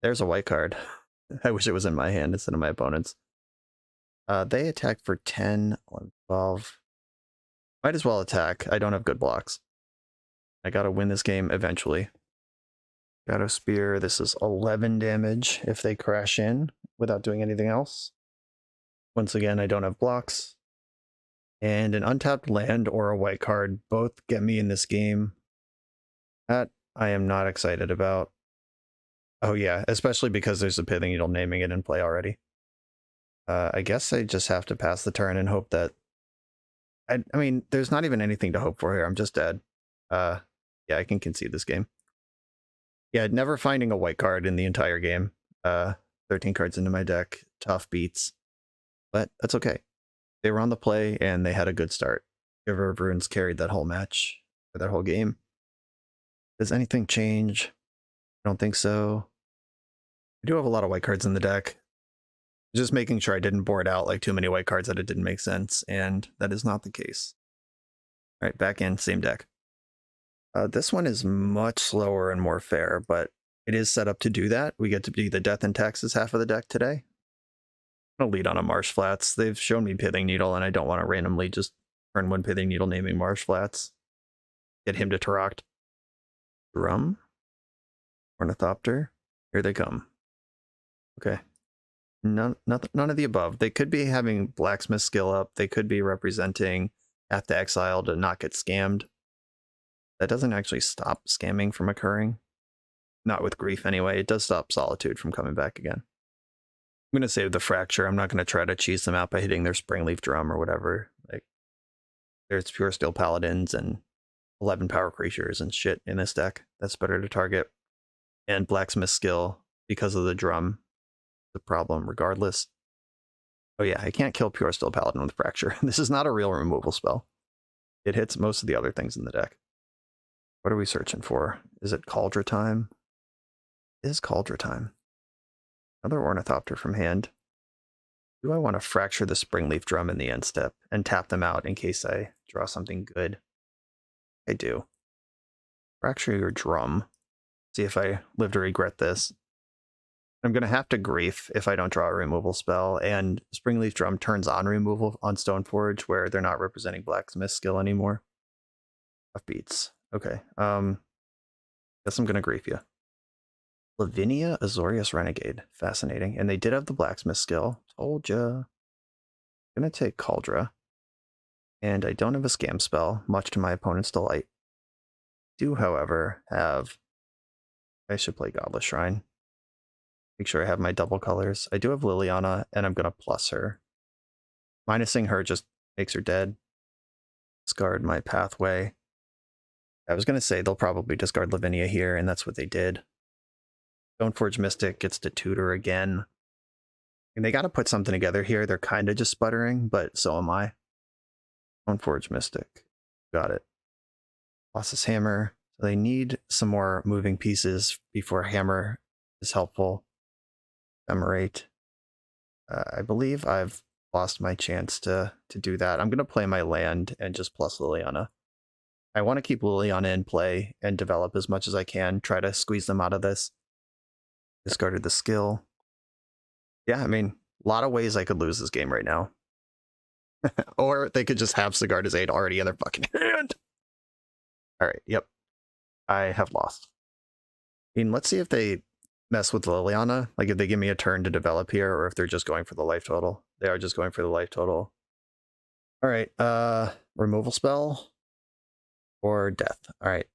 There's a white card. I wish it was in my hand instead of my opponent's. They attack for 10, 11, 12. Might as well attack. I don't have good blocks. I gotta win this game eventually. Shadow Spear, this is 11 damage if they crash in without doing anything else. Once again, I don't have blocks. And an untapped land or a white card both get me in this game. That I am not excited about. Oh yeah, especially because there's a Pithing Needle naming it in play already. I guess I just have to pass the turn and hope that... I mean, there's not even anything to hope for here. I'm just dead. Yeah, I can concede this game. Yeah, never finding a white card in the entire game. 13 cards into my deck. Tough beats. But that's okay. They were on the play and they had a good start. Giver of Runes carried that whole match, or that whole game. Does anything change? I don't think so. I do have a lot of white cards in the deck. Just making sure I didn't board out like too many white cards that it didn't make sense, and that is not the case. All right, back in, same deck. This one is much slower and more fair, but it is set up to do that. We get to be the Death and Taxes half of the deck today. I'm gonna lead on a Marsh Flats. They've shown me Pithing Needle, and I don't want to randomly just turn one Pithing Needle naming Marsh Flats. Get him to Taract. Drum. Ornithopter. Here they come. Okay. None of the above. They could be having Blacksmith skill up. They could be representing Path to Exile to not get scammed. That doesn't actually stop scamming from occurring. Not with Grief anyway. It does stop Solitude from coming back again. I'm going to save the Fracture. I'm not going to try to cheese them out by hitting their Springleaf Drum or whatever. Like, there's Pure Steel Paladins and 11 power creatures and shit in this deck. That's better to target. And Blacksmith skill, because of the drum, the problem regardless. Oh yeah, I can't kill Pure Steel Paladin with Fracture. This is not a real removal spell. It hits most of the other things in the deck. What are we searching for? Is it Cauldron time? It is Cauldron time. Another Ornithopter from hand. Do I want to Fracture the Springleaf Drum in the end step and tap them out in case I draw something good? I do. Fracture your Drum. See if I live to regret this. I'm going to have to Grief if I don't draw a removal spell, and Springleaf Drum turns on removal on Stoneforge where they're not representing Blacksmith skill anymore. Tough beats. Okay. Guess I'm going to Grief you. Lavinia Azorius Renegade. Fascinating. And they did have the Blacksmith skill. Told ya. I'm going to take Cauldron. And I don't have a Scam spell, much to my opponent's delight. Do, however, have... I should play Godless Shrine. Make sure I have my double colors. I do have Liliana, and I'm going to plus her. Minusing her just makes her dead. Discard my Pathway. I was going to say they'll probably discard Lavinia here, and that's what they did. Stoneforge Mystic gets to tutor again. And they got to put something together here. They're kind of just sputtering, but so am I. Stoneforge Mystic. Got it. Colossus Hammer. So they need some more moving pieces before Hammer is helpful. Ephemerate. I believe I've lost my chance to do that. I'm going to play my land and just plus Liliana. I want to keep Liliana in play and develop as much as I can, try to squeeze them out of this. Discarded the skill. Yeah, I mean, a lot of ways I could lose this game right now. Or they could just have Sigarda's Aid already in their fucking hand. All right, yep. I have lost. I mean, let's see if they mess with Liliana. Like if they give me a turn to develop here, or if they're just going for the life total. They are just going for the life total. All right, removal spell or death. All right.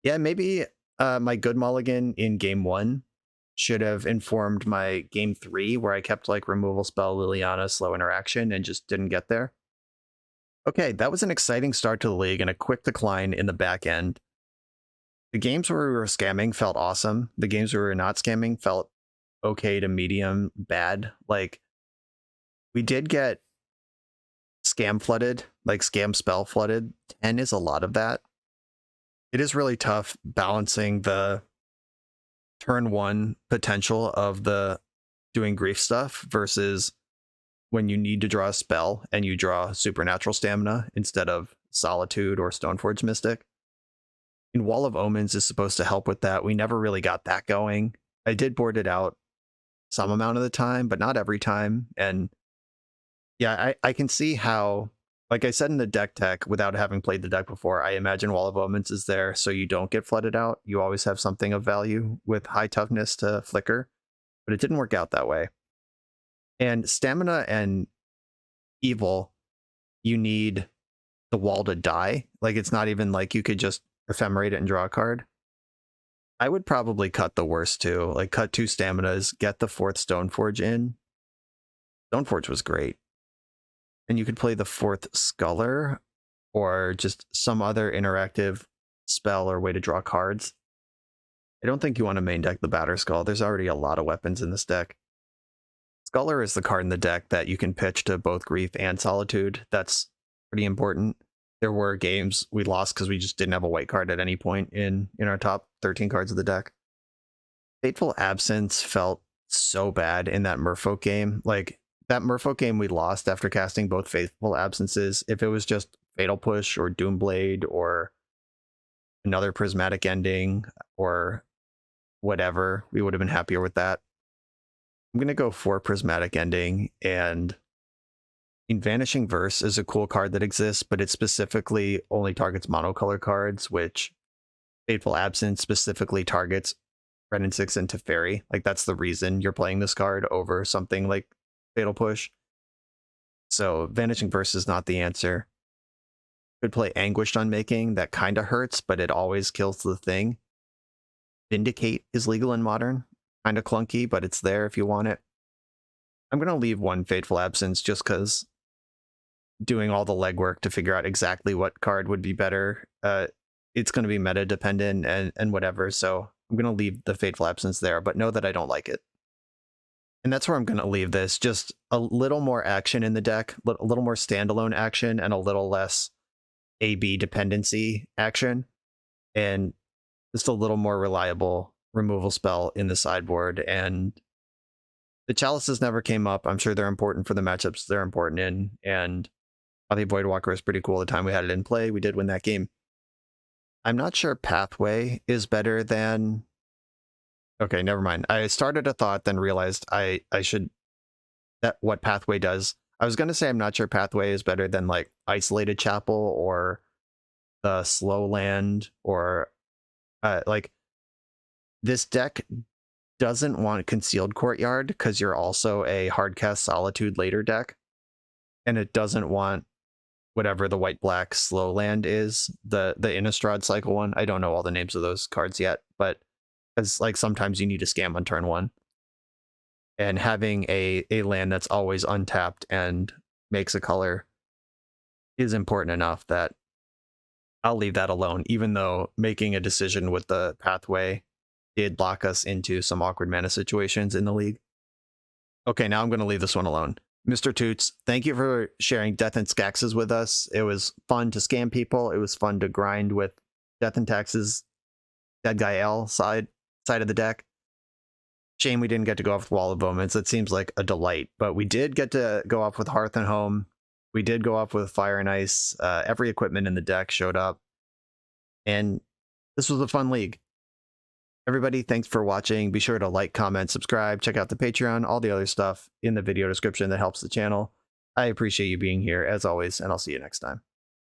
Yeah, maybe my good mulligan in game 1 should have informed my game 3, where I kept like removal spell, Liliana, slow interaction, and just didn't get there. Okay, that was an exciting start to the league and a quick decline in the back end. The games where we were scamming felt awesome. The games where we were not scamming felt okay to medium bad. Like, we did get scam flooded, like scam spell flooded. 10 is a lot of that. It is really tough balancing the turn 1 potential of the doing grief stuff versus when you need to draw a spell and you draw supernatural stamina instead of Solitude or Stoneforge Mystic. And Wall of Omens is supposed to help with that. We never really got that going. I did board it out some amount of the time, but not every time. And yeah, I can see how Like I said in the deck tech, without having played the deck before, I imagine Wall of Omens is there so you don't get flooded out. You always have something of value with high toughness to flicker, but it didn't work out that way. And stamina and evil, you need the wall to die. Like, it's not even like you could just ephemerate it and draw a card. I would probably cut the worst two, like cut 2 staminas, get the 4th Stoneforge in. Stoneforge was great. And you could play the 4th Sculler or just some other interactive spell or way to draw cards. I don't think you want to main deck the Batter Skull. There's already a lot of weapons in this deck. Sculler is the card in the deck that you can pitch to both Grief and Solitude. That's pretty important. There were games we lost because we just didn't have a white card at any point in our top 13 cards of the deck. Fateful Absence felt so bad in that Merfolk game. Like, that Merfolk game we lost after casting both Fateful Absences. If it was just Fatal Push or Doomblade or another Prismatic Ending or whatever, we would have been happier with that. I'm going to go for Prismatic Ending, and Vanishing Verse is a cool card that exists, but it specifically only targets monocolor cards, which Fateful Absence specifically targets Red and 6 into Teferi. Like, that's the reason you're playing this card over something like Fatal Push. So Vanishing Verse is not the answer. Could play Anguished Unmaking. That kind of hurts, but it always kills the thing. Vindicate is legal in Modern. Kind of clunky, but it's there if you want it. I'm going to leave one Fateful Absence just because doing all the legwork to figure out exactly what card would be better, it's going to be meta dependent and whatever. So I'm going to leave the Fateful Absence there, but know that I don't like it. And that's where I'm going to leave this. Just a little more action in the deck, a little more standalone action, and a little less AB dependency action, and just a little more reliable removal spell in the sideboard. And the Chalices never came up. I'm sure they're important for the matchups they're important in, and I think Voidwalker is pretty cool the time we had it in play. We did win that game. I'm not sure Pathway is better than... Okay, never mind. I started a thought, then realized I should... that what Pathway does. I was going to say I'm not sure Pathway is better than like Isolated Chapel or the Slow Land or like... This deck doesn't want Concealed Courtyard because you're also a hardcast Solitude later deck, and it doesn't want whatever the white-black Slow Land is, the Innistrad cycle one. I don't know all the names of those cards yet, but because like sometimes you need a scam on turn 1, and having a land that's always untapped and makes a color is important enough that I'll leave that alone, even though making a decision with the Pathway did lock us into some awkward mana situations in the league. Okay, now I'm going to leave this one alone. Mr. Toots, thank you for sharing Death and Scaxes with us. It was fun to scam people. It was fun to grind with Death and Taxes, Deadguy L side of the deck. Shame we didn't get to go off with Wall of Omens. It seems like a delight, but we did get to go off with Hearth and Home. We did go off with Fire and Ice. Every equipment in the deck showed up, and this was a fun league. Everybody, thanks for watching. Be sure to like, comment, subscribe, check out the Patreon, all the other stuff in the video description that helps the channel. I appreciate you being here, as always, and I'll see you next time.